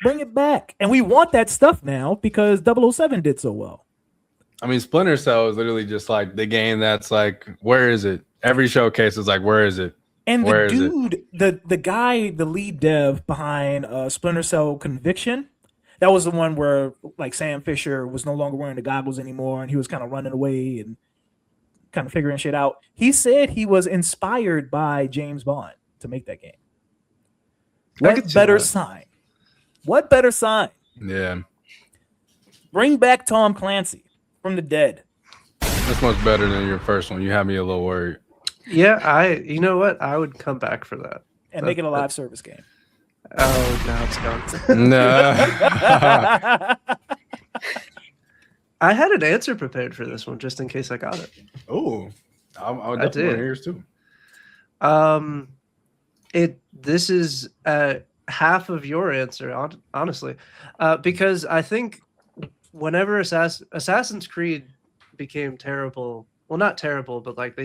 Speaker 1: Bring it back. And we want that stuff now because 007 did so well.
Speaker 2: I mean, Splinter Cell is literally just like the game that's like, where is it? Every showcase is like, where is it?
Speaker 1: And
Speaker 2: Where
Speaker 1: the
Speaker 2: is it?
Speaker 1: dude, the guy, the lead dev behind Splinter Cell Conviction, that was the one where like Sam Fisher was no longer wearing the goggles anymore and he was kind of running away and kind of figuring shit out. He said he was inspired by James Bond to make that game.
Speaker 3: I could
Speaker 1: What
Speaker 3: see
Speaker 1: better
Speaker 3: that.
Speaker 1: sign? What better sign?
Speaker 2: Yeah,
Speaker 1: Bring back Tom Clancy from the dead.
Speaker 2: that's much better than your first one. You had me a little worried.
Speaker 3: Yeah, you know what? I would come back for that.
Speaker 1: And make it a live service game.
Speaker 3: Oh, now it's gone.
Speaker 2: No.
Speaker 3: I had an answer prepared for this one just in case I got it.
Speaker 2: Oh, I would
Speaker 3: I
Speaker 2: definitely want
Speaker 3: did.
Speaker 2: yours too.
Speaker 3: This is half of your answer, honestly, because I think whenever Assassin's Creed became terrible, well, not terrible, but like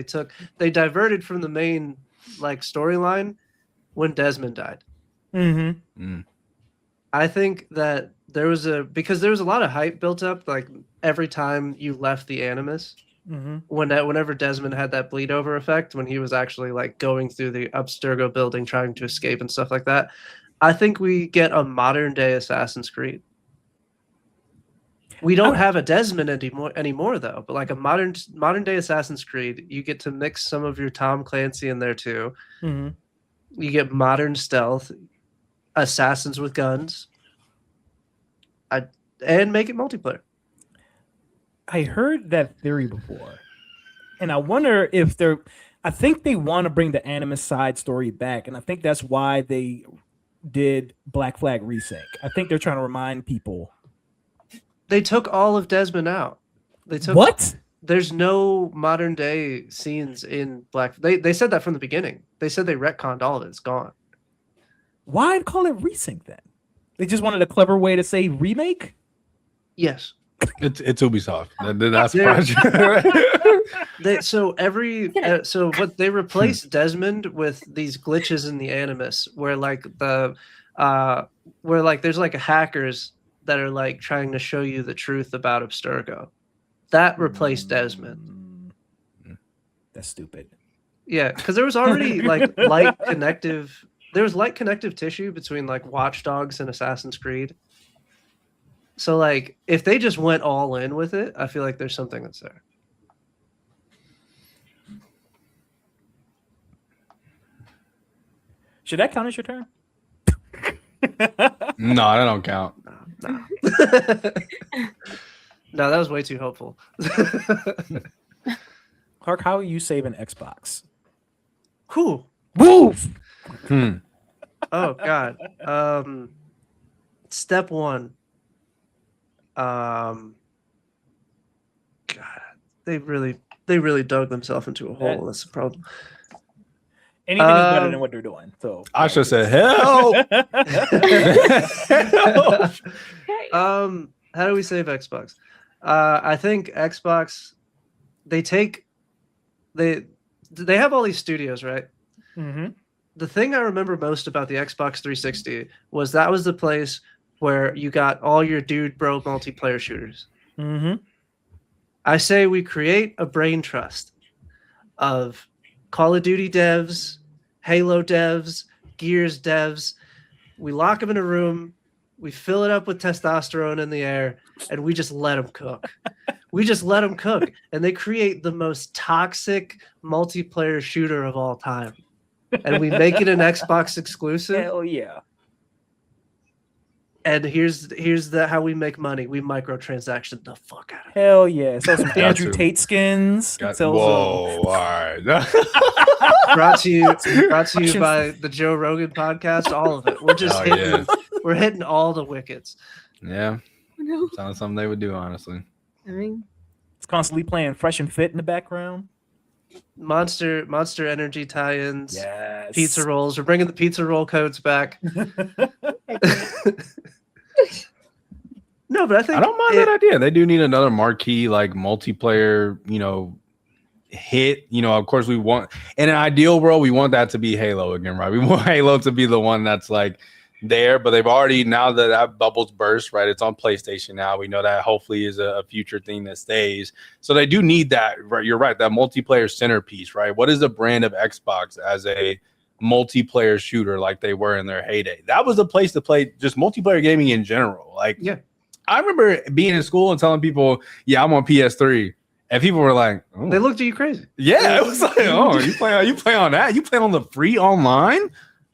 Speaker 3: they diverted from the main like storyline when Desmond died.
Speaker 1: Mm-hmm.
Speaker 3: I think that because there was a lot of hype built up, like every time you left the Animus.
Speaker 1: Mm-hmm.
Speaker 3: Whenever Desmond had that bleed over effect, when he was actually like going through the Abstergo building trying to escape and stuff like that, I think we get a modern day Assassin's Creed. We don't have a Desmond anymore though, but like a modern day Assassin's Creed, you get to mix some of your Tom Clancy in there too.
Speaker 1: Mm-hmm.
Speaker 3: You get modern stealth, assassins with guns, and make it multiplayer.
Speaker 1: I heard that theory before, and I wonder if I think they want to bring the Animus side story back, and I think that's why they did Black Flag Resync. I think they're trying to remind people.
Speaker 3: They took all of Desmond out. They took
Speaker 1: What?
Speaker 3: There's no modern day scenes in Black. They said that from the beginning. They said they retconned all of it. It's gone.
Speaker 1: Why call it Resync then? They just wanted a clever way to say remake?
Speaker 3: Yes.
Speaker 2: It's Ubisoft. That's
Speaker 3: There-
Speaker 2: project.
Speaker 3: So what they replaced Desmond with these glitches in the Animus, where like there's like hackers that are like trying to show you the truth about Abstergo. That replaced Desmond.
Speaker 1: That's stupid.
Speaker 3: Yeah, because there was already like light connective. There was light connective tissue between like Watch Dogs and Assassin's Creed. So like, if they just went all in with it, I feel like there's something that's there.
Speaker 1: Should that count as your turn?
Speaker 2: No, that don't count.
Speaker 3: No, no, that was way too hopeful.
Speaker 1: Clark, how are you saving Xbox?
Speaker 3: Cool.
Speaker 1: Woof!
Speaker 3: Oh God. Step one. God, they really dug themselves into a hole. That's the problem.
Speaker 1: Anything is better than what they're doing. So
Speaker 2: I should have said hell.
Speaker 3: How do we save Xbox? I think Xbox, they have all these studios, right?
Speaker 1: Mm-hmm.
Speaker 3: The thing I remember most about the Xbox 360 was that was the place where you got all your dude bro multiplayer shooters.
Speaker 1: Mm-hmm.
Speaker 3: I say we create a brain trust of Call of Duty devs, Halo devs, Gears devs, We lock them in a room. We fill it up with testosterone in the air, and we just let them cook. We just let them cook, and they create the most toxic multiplayer shooter of all time. And we make it an Xbox exclusive.
Speaker 1: Hell yeah.
Speaker 3: And here's how we make money. We microtransaction the fuck out of it.
Speaker 1: Hell yeah. Sell some
Speaker 2: Got
Speaker 1: Andrew
Speaker 2: to.
Speaker 1: Tate skins. Sell
Speaker 2: Whoa, all right.
Speaker 3: Brought to you by the Joe Rogan podcast. All of it. We're just we're hitting all the wickets.
Speaker 2: Yeah.
Speaker 4: No.
Speaker 2: Sounds something they would do, honestly.
Speaker 4: I mean,
Speaker 1: it's constantly playing Fresh and Fit in the background.
Speaker 3: Monster Energy tie-ins.
Speaker 1: Yes.
Speaker 3: Pizza rolls. We're bringing the pizza roll codes back. No, but I don't
Speaker 2: mind that idea. They do need another marquee like multiplayer, hit. Of course we want, in an ideal world, we want that to be Halo again, right? We want Halo to be the one that's like there, but they've already, now that bubble's burst, right? It's on PlayStation now. We know that hopefully is a future thing that stays. So they do need that, right? You're right. That multiplayer centerpiece, right? What is the brand of Xbox as a multiplayer shooter like they were in their heyday? That was the place to play just multiplayer gaming in general. Like,
Speaker 3: yeah,
Speaker 2: I remember being in school and telling people, yeah, I'm on PS3. And people were like, oh.
Speaker 3: They looked at you crazy.
Speaker 2: Yeah, it was like, oh, you play on that? You play on the free online?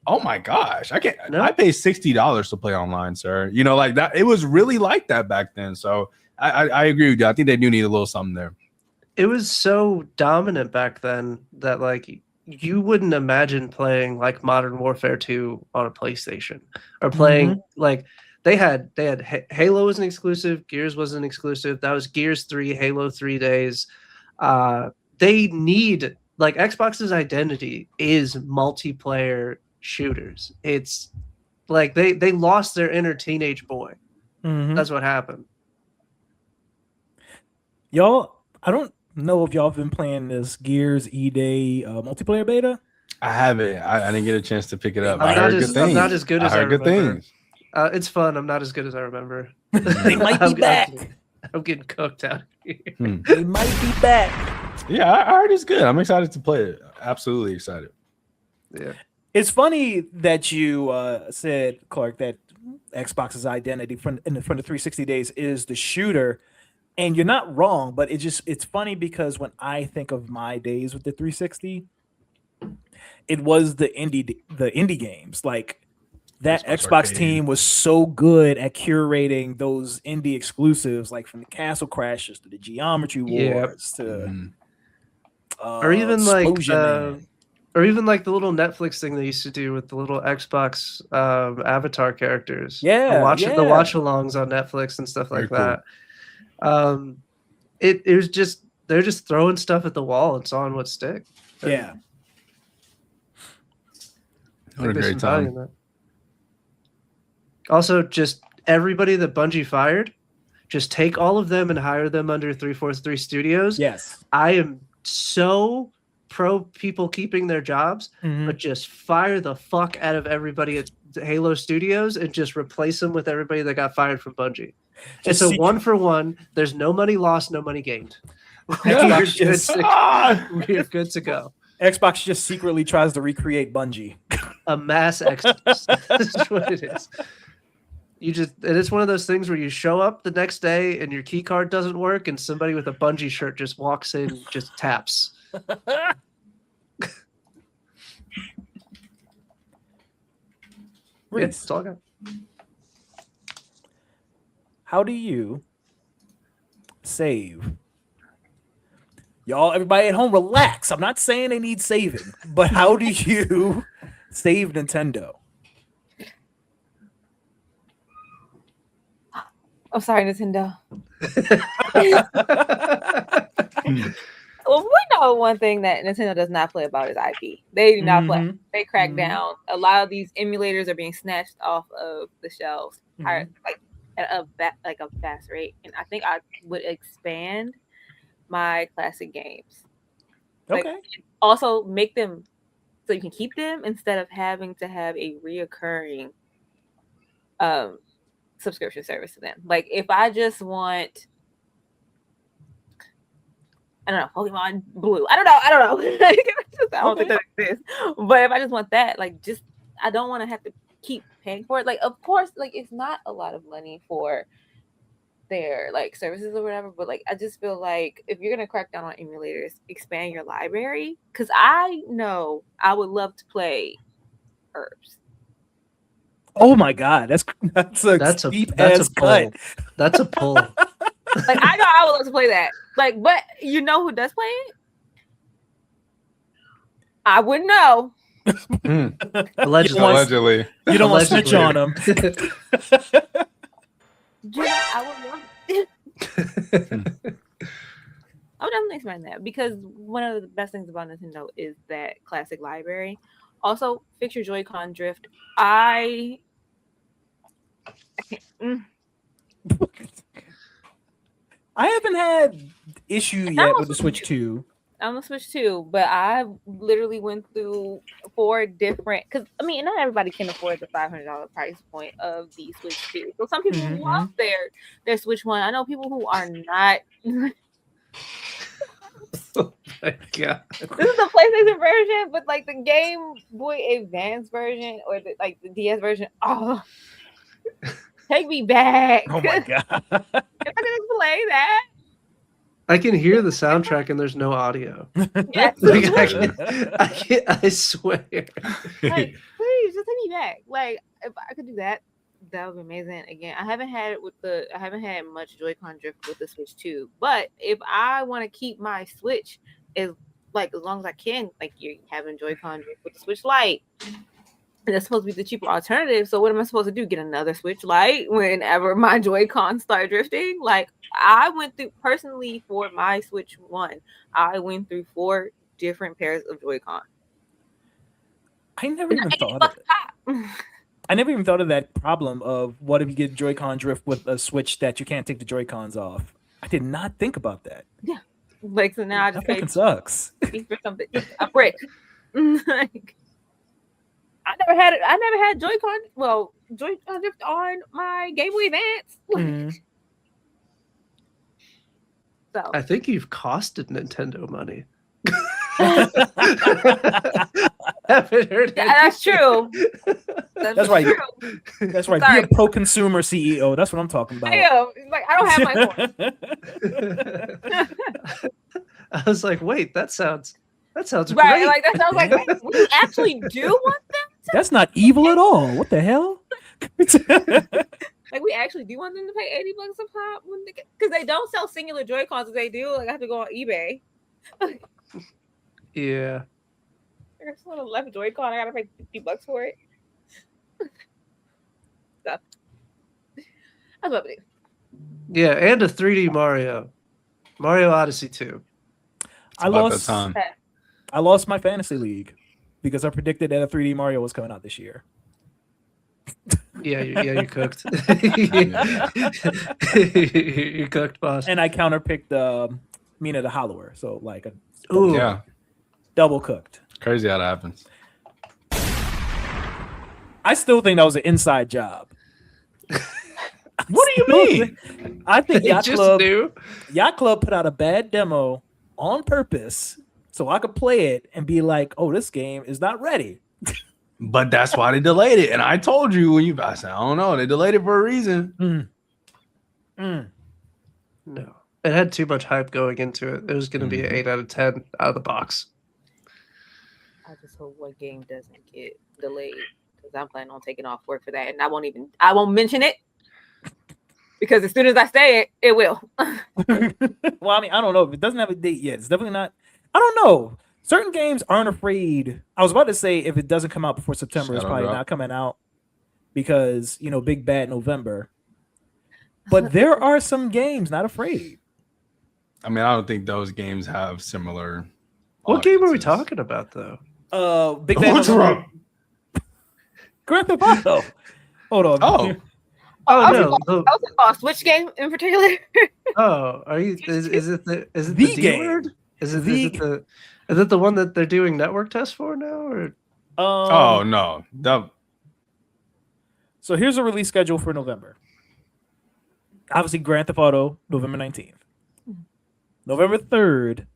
Speaker 2: Oh my gosh, I can't. No. I pay $60 to play online, sir. Like that. It was really like that back then. So I agree with you. I think they do need a little something there.
Speaker 3: It was so dominant back then that like you wouldn't imagine playing like Modern Warfare 2 on a PlayStation or playing like they had Halo was an exclusive, Gears was an exclusive. That was Gears 3, Halo 3 days. They need like Xbox's identity is multiplayer shooters. It's like they lost their inner teenage boy. That's what happened.
Speaker 1: Y'all, I don't know if y'all have been playing this Gears E-Day multiplayer beta.
Speaker 2: I haven't. I didn't get a chance to pick it up.
Speaker 3: I'm not as good as I remember.
Speaker 2: Good things.
Speaker 3: It's fun. I'm not as good as I remember.
Speaker 1: They might be back.
Speaker 3: I'm getting cooked out here.
Speaker 1: They might be back.
Speaker 2: Yeah, I heard it's good. I'm excited to play it. Absolutely excited.
Speaker 3: Yeah.
Speaker 1: It's funny that you said, Clark, that Xbox's identity from the 360 days is the shooter, and you're not wrong. But it's funny because when I think of my days with the 360, it was the indie games. Like that Xbox team was so good at curating those indie exclusives, like from the Castle Crashers to the Geometry Wars to,
Speaker 3: or even or even like the little Netflix thing they used to do with the little Xbox avatar characters.
Speaker 1: Yeah,
Speaker 3: the watch-alongs on Netflix and stuff like that. It was just they're just throwing stuff at the wall and sawing what stick.
Speaker 1: Yeah.
Speaker 2: What a great time.
Speaker 3: Also, just everybody that Bungie fired, just take all of them and hire them under 343 Studios.
Speaker 1: Yes.
Speaker 3: I am so pro people keeping their jobs, but just fire the fuck out of everybody at Halo Studios and just replace them with everybody that got fired from Bungie. It's a 1-for-1. There's no money lost, no money gained. We're good to go.
Speaker 1: Xbox just secretly tries to recreate Bungie.
Speaker 3: A mass exodus. That's what it is. And it's one of those things where you show up the next day and your key card doesn't work and somebody with a Bungie shirt just walks in, just taps.
Speaker 1: It's
Speaker 3: all good.
Speaker 1: How do you save? Y'all, everybody at home, relax. I'm not saying they need saving, but how do you save Nintendo?
Speaker 4: I'm sorry, Nintendo. Well, we know one thing that Nintendo does not play about is IP. They do not play. They crack down. A lot of these emulators are being snatched off of the shelves, like at a fast rate. And I think I would expand my classic games. Like, also make them so you can keep them instead of having to have a reoccurring subscription service to them. Like if I just want, I don't know, Pokemon Blue. I don't know. I don't think that exists. But if I just want that, like I don't want to have to keep paying for it. Like, of course, like it's not a lot of money for their like services or whatever, but like I just feel like if you're gonna crack down on emulators, expand your library. Because I know I would love to play Herbs.
Speaker 1: Oh my god, that's a steep ass cut.
Speaker 3: That's a pull.
Speaker 4: Like I know I would love to play that. Like, but you know who does play it? I wouldn't know.
Speaker 2: Allegedly.
Speaker 1: You don't want to snitch on them.
Speaker 4: I would love. I would definitely expand that because one of the best things about Nintendo is that classic library. Also, fix your Joy-Con drift. I
Speaker 1: haven't had issue yet with the Switch 2.
Speaker 4: I'm a Switch 2, but I literally went through 4 different. Because I mean, not everybody can afford the $500 price point of the Switch 2. So some people love their Switch 1. I know people who are not.
Speaker 3: Oh my god!
Speaker 4: This is the PlayStation version, but like the Game Boy Advance version or the DS version. Oh, take me back!
Speaker 1: Oh my god!
Speaker 4: If I could play that.
Speaker 3: I can hear the soundtrack and there's no audio.
Speaker 4: Yes.
Speaker 3: I swear.
Speaker 4: Like, please just take me back. Like, if I could do that, that would be amazing. Again, I haven't had much Joy-Con drift with the Switch 2. But if I want to keep my Switch as long as I can, like you're having Joy-Con drift with the Switch Lite. And that's supposed to be the cheaper alternative. So what am I supposed to do? Get another Switch Lite whenever my Joy-Con start drifting? Like I went through personally for my Switch 1, I went through 4 different pairs of Joy-Con.
Speaker 1: I never even thought of that problem of what if you get Joy-Con drift with a Switch that you can't take the Joy-Cons off. I did not think about that.
Speaker 4: Yeah. Like so now I just
Speaker 1: that fucking sucks.
Speaker 4: For something a brick. Like I never had Joy-Con. Well, Joy-Con drift on my Game Boy Advance. So
Speaker 3: I think you've costed Nintendo money. Haven't heard
Speaker 4: that's true.
Speaker 1: That's right. True. That's right. Sorry. Be a pro-consumer CEO. That's what I'm talking about.
Speaker 4: I am. Like I don't have my phone.
Speaker 3: I was like, wait, that sounds
Speaker 4: right,
Speaker 3: great.
Speaker 4: Like that sounds like we actually do want them to.
Speaker 1: That's not evil at all. What the hell?
Speaker 4: Like we actually do want them to pay $80 a pop because they don't sell singular Joy-Cons as they do. Like I have to go on eBay.
Speaker 3: Yeah.
Speaker 4: I just want a left Joy-Con. I gotta pay $50 for it. So that's what I do.
Speaker 3: Yeah, and a 3D Mario Odyssey 2.
Speaker 1: I lost my fantasy league because I predicted that a 3D Mario was coming out this year.
Speaker 3: Yeah, you cooked. You cooked, boss.
Speaker 1: And I counterpicked Mina the Hollower, so like double cooked.
Speaker 2: Crazy how that happens.
Speaker 1: I still think that was an inside job.
Speaker 2: What do you mean?
Speaker 1: I think Yacht Club put out a bad demo on purpose so I could play it and be like, "Oh, this game is not ready."
Speaker 2: But that's why they delayed it. And I told you I said, I don't know. They delayed it for a reason.
Speaker 3: No. It had too much hype going into it. It was going to be an 8 out of 10 out of the box.
Speaker 4: I just hope one game doesn't get delayed because I'm planning on taking off work for that. And I won't mention it because as soon as I say it, it will.
Speaker 1: Well, I mean, I don't know. If it doesn't have a date yet, it's definitely not. I don't know. Certain games aren't afraid. I was about to say if it doesn't come out before September, it's probably not coming out because, big bad November. But there are some games not afraid.
Speaker 2: I mean, I don't think those games have similar.
Speaker 3: What game are we talking about, though?
Speaker 1: Big bad November. Grand Theft Auto. Hold on.
Speaker 3: Oh no!
Speaker 4: Switch game in particular.
Speaker 3: Oh, are you? Is it the D word? Is it the one that they're doing network tests for now? Or
Speaker 2: oh no!
Speaker 1: So here's a release schedule for November. Obviously, Grand Theft Auto, November 19th. November 3rd,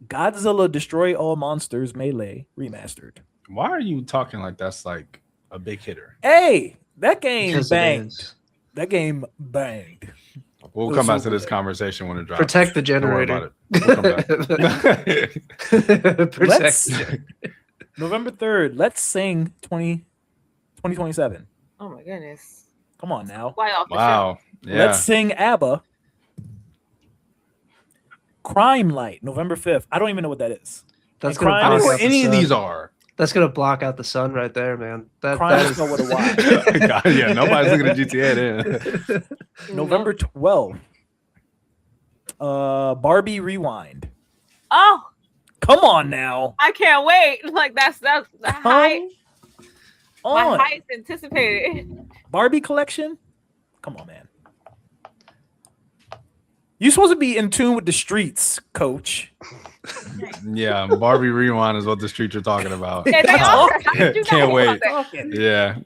Speaker 1: Godzilla Destroy All Monsters Melee Remastered.
Speaker 2: Why are you talking like that's like A big hitter.
Speaker 1: Hey, that game
Speaker 3: Because it
Speaker 1: banged.
Speaker 3: is.
Speaker 1: That game banged.
Speaker 2: We'll
Speaker 1: It
Speaker 2: come
Speaker 1: was
Speaker 2: back
Speaker 1: so
Speaker 2: to this
Speaker 1: good.
Speaker 2: conversation when it drops.
Speaker 3: Protect the
Speaker 2: Don't worry
Speaker 3: generator.
Speaker 2: about it. We'll come back.
Speaker 3: Protect
Speaker 1: Let's-
Speaker 3: the generator.
Speaker 1: November 3rd, let's sing 2027.
Speaker 4: Oh my goodness.
Speaker 1: Come on now.
Speaker 4: Fly off the
Speaker 2: Wow. Yeah.
Speaker 1: Let's sing ABBA. Crime Light, November 5th. I don't even know what that is.
Speaker 3: That's
Speaker 1: And
Speaker 3: gonna
Speaker 2: I don't know
Speaker 3: block
Speaker 2: what
Speaker 3: out the
Speaker 2: any of these
Speaker 3: sun.
Speaker 2: are.
Speaker 3: That's gonna block out the sun right there, man. That
Speaker 1: Crime
Speaker 3: is
Speaker 1: is not what it was.
Speaker 2: God, yeah, nobody's looking at GTA then.
Speaker 4: ship.
Speaker 1: November 12th. Barbie Rewind.
Speaker 4: Oh,
Speaker 1: Come on now.
Speaker 4: I can't wait. Like that's the high,
Speaker 1: Come
Speaker 4: my
Speaker 1: on.
Speaker 4: highest anticipated.
Speaker 1: Barbie collection? Come on, man. You're supposed to be in tune with the streets, coach.
Speaker 2: Yeah, Barbie Rewind is what the streets are talking about.
Speaker 4: Yeah, they are. How did you not
Speaker 2: Can't
Speaker 4: know
Speaker 2: wait.
Speaker 4: about that?
Speaker 1: Talking.
Speaker 2: Yeah.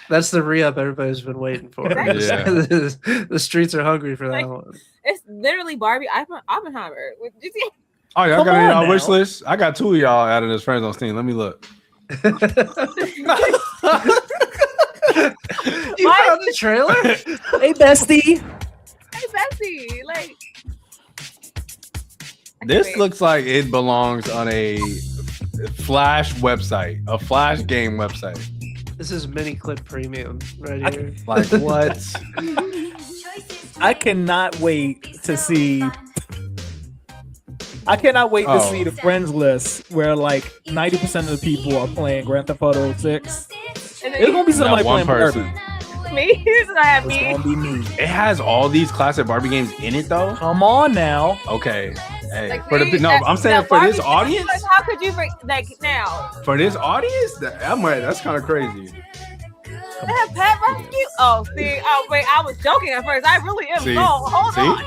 Speaker 3: that's the re-up everybody's been waiting for.
Speaker 2: Yeah.
Speaker 3: The streets are hungry for that
Speaker 4: Like-
Speaker 3: one.
Speaker 4: It's literally Barbie Oppenheimer. Did you see?
Speaker 2: Oh, y'all
Speaker 1: Come
Speaker 2: got it
Speaker 1: on
Speaker 2: on
Speaker 1: now.
Speaker 2: wish list? I got 2 of y'all added as friends on Steam. Let me look.
Speaker 3: You
Speaker 4: Why
Speaker 3: found the trailer?
Speaker 1: Hey, bestie.
Speaker 4: Hey, Bessie, like. I can't
Speaker 2: This
Speaker 4: wait.
Speaker 2: looks like it belongs on a Flash website, a Flash game website.
Speaker 3: This is mini clip premium right
Speaker 1: I-
Speaker 3: here.
Speaker 2: Like what?
Speaker 1: I cannot wait to see. I cannot wait to
Speaker 2: Oh.
Speaker 1: see the friends list where like 90% of the people are playing Grand Theft Auto 6.
Speaker 4: And
Speaker 1: There's gonna be somebody
Speaker 2: Not one
Speaker 1: playing
Speaker 2: person.
Speaker 1: Barbie.
Speaker 4: me. Here's what I have
Speaker 1: It's
Speaker 4: me.
Speaker 1: gonna be me.
Speaker 2: It has all these classic Barbie games in it though.
Speaker 1: Come on now.
Speaker 2: Okay. Hey,
Speaker 4: Like,
Speaker 2: for the
Speaker 4: see,
Speaker 2: no,
Speaker 4: that-
Speaker 2: I'm saying
Speaker 4: that
Speaker 2: for this
Speaker 4: Barbie-
Speaker 2: audience,
Speaker 4: How could you bring like now?
Speaker 2: for this audience, that's kind of crazy.
Speaker 4: They have Pet Rescue. Oh, see, oh wait, I was joking at first. I really am.
Speaker 2: See?
Speaker 4: No, hold
Speaker 2: See?
Speaker 4: on.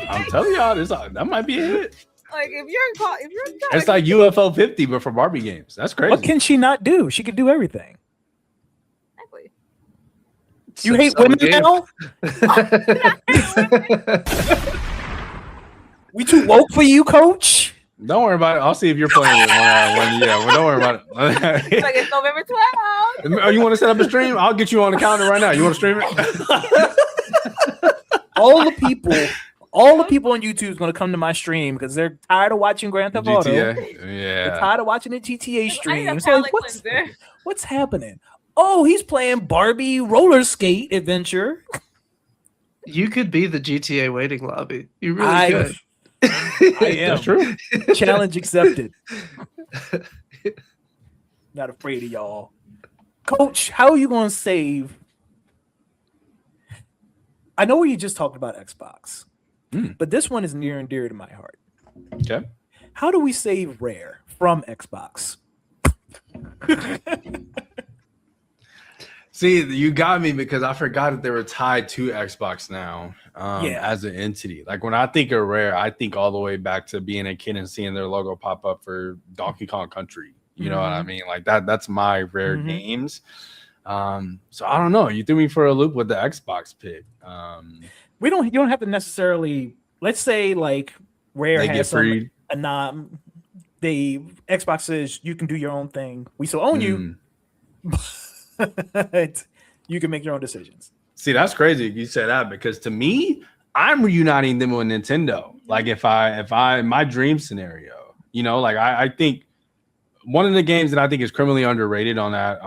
Speaker 2: I'm telling y'all, that might be a hit.
Speaker 4: Like if you're in
Speaker 2: It's like UFO 50, but for Barbie games. That's crazy.
Speaker 1: What can she not do? She can do everything.
Speaker 4: exactly.
Speaker 1: You hate women now? We too woke for you, coach?
Speaker 2: Don't worry about it. I'll see if you're playing it when yeah. Well, don't worry about it.
Speaker 4: Like it's November 12th.
Speaker 2: Oh, you want to set up a stream? I'll get you on the calendar right now. You want to stream it?
Speaker 1: All the people on YouTube is gonna come to my stream because they're tired of watching Grand Theft Auto.
Speaker 2: GTA.
Speaker 1: They're
Speaker 2: Yeah.
Speaker 1: tired of watching the GTA
Speaker 4: I need a
Speaker 1: stream. So
Speaker 4: palate
Speaker 1: like,
Speaker 4: cleanser.
Speaker 1: what's happening? Oh, he's playing Barbie roller skate adventure.
Speaker 3: You could be the GTA waiting lobby. You really
Speaker 1: I
Speaker 3: could.
Speaker 1: am.
Speaker 2: That's true.
Speaker 1: Challenge accepted. Not afraid of y'all. Coach, how are you going to save? I know we just talked about Xbox, but this one is near and dear to my heart.
Speaker 2: Okay.
Speaker 1: How do we save Rare from Xbox?
Speaker 2: See, you got me because I forgot that they were tied to Xbox now
Speaker 1: Yeah.
Speaker 2: as an entity. Like when I think of Rare, I think all the way back to being a kid and seeing their logo pop up for Donkey Kong Country. You know what I mean? Like that's my Rare
Speaker 1: Mhm.
Speaker 2: games. So I don't know. You threw me for a loop with the Xbox pick.
Speaker 1: You don't have to necessarily, let's say like Rare
Speaker 2: They get
Speaker 1: has
Speaker 2: free.
Speaker 1: the Xbox says you can do your own thing. We still own you. But you can make your own decisions.
Speaker 2: See, that's crazy. You said that because to me, I'm reuniting them with Nintendo. Like if I my dream scenario, you know, like I think one of the games that I think is criminally underrated on that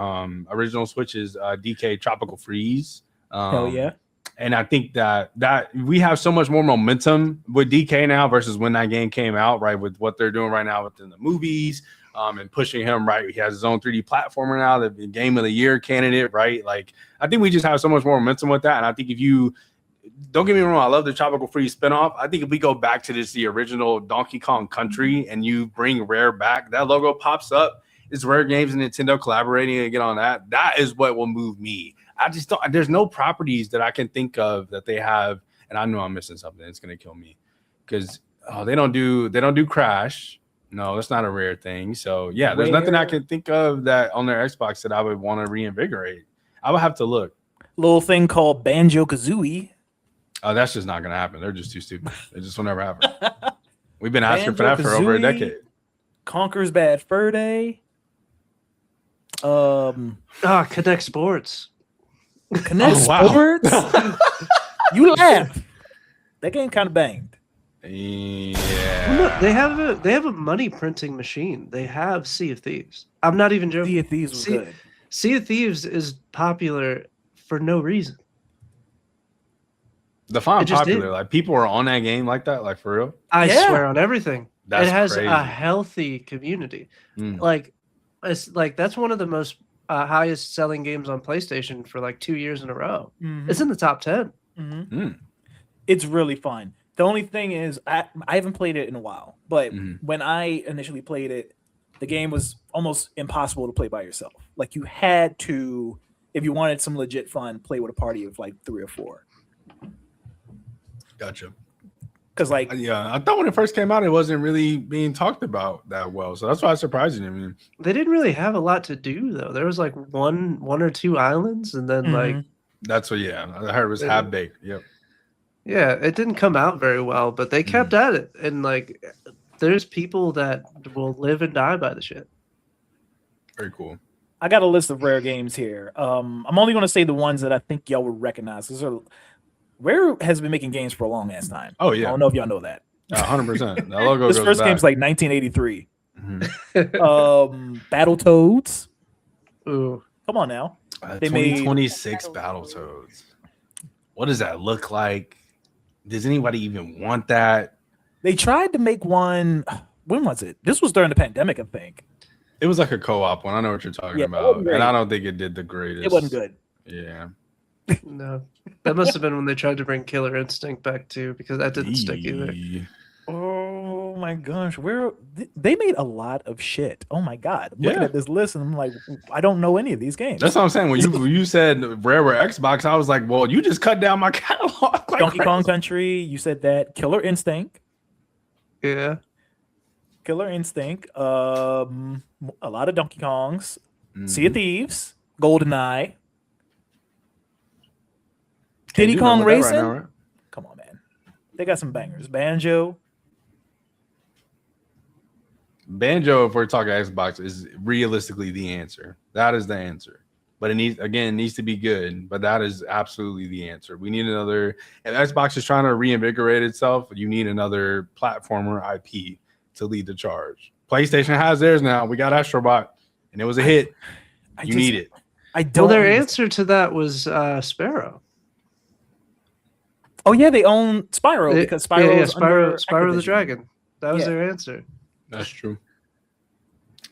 Speaker 2: original Switch is DK Tropical Freeze.
Speaker 1: Hell yeah.
Speaker 2: And I think that we have so much more momentum with DK now versus when that game came out, right? With what they're doing right now within the movies, and pushing him, right? He has his own 3D platformer now, the Game of the Year candidate, right? Like, I think we just have so much more momentum with that. And I think if you, don't get me wrong, I love the Tropical Freeze spinoff. I think if we go back to the original Donkey Kong Country and you bring Rare back, that logo pops up. It's Rare Games and Nintendo collaborating and get on that. That is what will move me. I just don't, there's no properties that I can think of that they have. And I know I'm missing something. It's going to kill me because they don't do Crash. No, that's not a Rare thing. So yeah, there's nothing I can think of that on their Xbox that I would want to reinvigorate. I would have to look.
Speaker 1: Little thing called Banjo Kazooie.
Speaker 2: Oh, that's just not going to happen. They're just too stupid. It just will never happen. We've been asking for that for over a
Speaker 1: Banjo-Kazooie.
Speaker 2: decade.
Speaker 1: Conker's Bad Fur Day.
Speaker 3: Connect Sports.
Speaker 1: Connect
Speaker 2: Oh, wow.
Speaker 1: Sports. You laugh. That game kind of banged.
Speaker 2: Yeah.
Speaker 3: Well, look, they have a money printing machine. They have Sea of Thieves. I'm not even joking.
Speaker 1: Sea of Thieves was good.
Speaker 3: Sea of Thieves is popular for no reason.
Speaker 2: Define
Speaker 3: just
Speaker 2: popular.
Speaker 3: did.
Speaker 2: Like people are on that game like that, like for real.
Speaker 3: I
Speaker 1: Yeah.
Speaker 3: swear on everything.
Speaker 2: That's
Speaker 3: it has
Speaker 2: crazy.
Speaker 3: a healthy community. Like it's like that's one of the most highest selling games on PlayStation for like 2 years in a row.
Speaker 1: Mhm.
Speaker 3: It's in the top 10.
Speaker 1: It's really fun. The only thing is, I haven't played it in a while, but when I initially played it, the game was almost impossible to play by yourself. Like you had to, if you wanted some legit fun, play with a party of like 3 or 4.
Speaker 2: Gotcha.
Speaker 1: Because like,
Speaker 2: yeah, I thought when it first came out, it wasn't really being talked about that well. So that's why it's surprising to me.
Speaker 3: They didn't really have a lot to do though. There was like one or two islands, and then like
Speaker 2: that's what. Yeah, I heard it was half baked. Yep.
Speaker 3: Yeah, it didn't come out very well, but they kept at it, and like, there's people that will live and die by the shit.
Speaker 2: Very cool.
Speaker 1: I got a list of Rare games here. I'm only going to say the ones that I think y'all would recognize. Rare has been making games for a long ass time.
Speaker 2: Oh yeah,
Speaker 1: I don't know if y'all know that.
Speaker 2: 100%. That logo.
Speaker 1: This
Speaker 2: goes
Speaker 1: first
Speaker 2: back.
Speaker 1: game's like 1983. Battletoads.
Speaker 3: Ooh,
Speaker 1: come on now.
Speaker 2: They 2026 Battletoads. What does that look like? Does anybody even want that?
Speaker 1: They tried to make one. When was it? This was during the pandemic, I think.
Speaker 2: It was like a co-op one. I know what you're talking about, and I don't think it did the greatest.
Speaker 1: It wasn't good.
Speaker 2: Yeah.
Speaker 3: No, that must have been when they tried to bring Killer Instinct back too, because that didn't stick either.
Speaker 1: Oh my gosh, they made a lot of shit. Oh my god, I'm looking at this list and I'm like, I don't know any of these games.
Speaker 2: That's what I'm saying. When you said Rare were Xbox, I was like, well, you just cut down my catalog. Like
Speaker 1: Donkey Kong Country, you said that. Killer Instinct.
Speaker 3: Yeah.
Speaker 1: Killer Instinct. A lot of Donkey Kongs. Sea of Thieves. GoldenEye. Diddy Kong Racing. Right now, right? Come on, man. They got some bangers. Banjo,
Speaker 2: if we're talking Xbox, is realistically the answer. That is the answer. But it needs to be good. But that is absolutely the answer. We need another. If Xbox is trying to reinvigorate itself, you need another platformer IP to lead the charge. PlayStation has theirs now. We got Astrobot, and it was a hit. You need it.
Speaker 1: I don't.
Speaker 3: Well, their answer to that was Sparrow.
Speaker 1: Oh yeah, they own Spyro because
Speaker 3: Spyro the Dragon. That was their answer.
Speaker 2: That's true.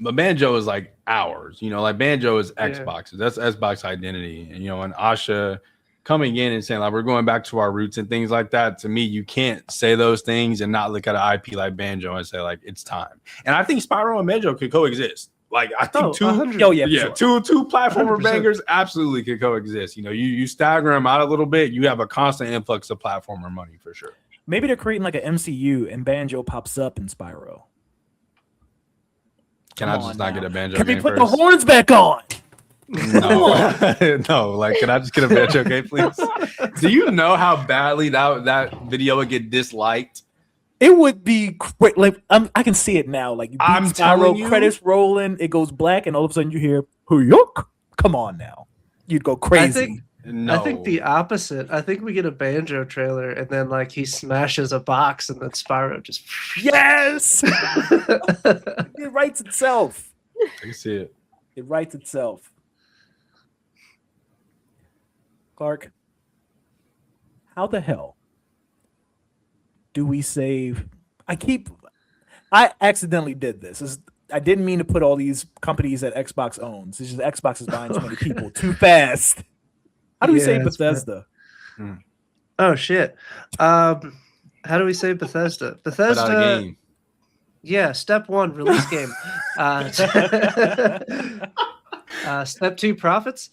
Speaker 2: But Banjo is like ours, like Banjo is Xbox's. That's Xbox identity. And and Asha coming in and saying like we're going back to our roots and things like that. To me, you can't say those things and not look at an IP like Banjo and say like it's time. And I think Spyro and Banjo could coexist. Like I think two platformer 100%. Bangers absolutely could coexist. You stagger them out a little bit, you have a constant influx of platformer money for sure.
Speaker 1: Maybe they're creating like an MCU and Banjo pops up in Spyro.
Speaker 2: Can I just not get a Banjo
Speaker 1: game? Can
Speaker 2: game
Speaker 1: they put
Speaker 2: first?
Speaker 1: the horns back on?
Speaker 2: No, no. Like, can I just get a Banjo game, please? Do you know how badly that video would get disliked?
Speaker 1: It would be great. Like I can see it now. Like
Speaker 2: I'm telling you,
Speaker 1: credits rolling, it goes black, and all of a sudden you hear "Huyuk." Come on now, you'd go crazy.
Speaker 3: I think the opposite. I think we get a Banjo trailer, and then like he smashes a box, and then Spyro just
Speaker 1: yes, it writes itself.
Speaker 2: I can see it.
Speaker 1: It writes itself. Clark, how the hell do we save? I accidentally did this. I didn't mean to put all these companies that Xbox owns. It's just Xbox is buying too many people too fast. How do we save Bethesda?
Speaker 3: Oh shit! How do we save Bethesda? Bethesda. Yeah, step 1, release game. Step 2, profits.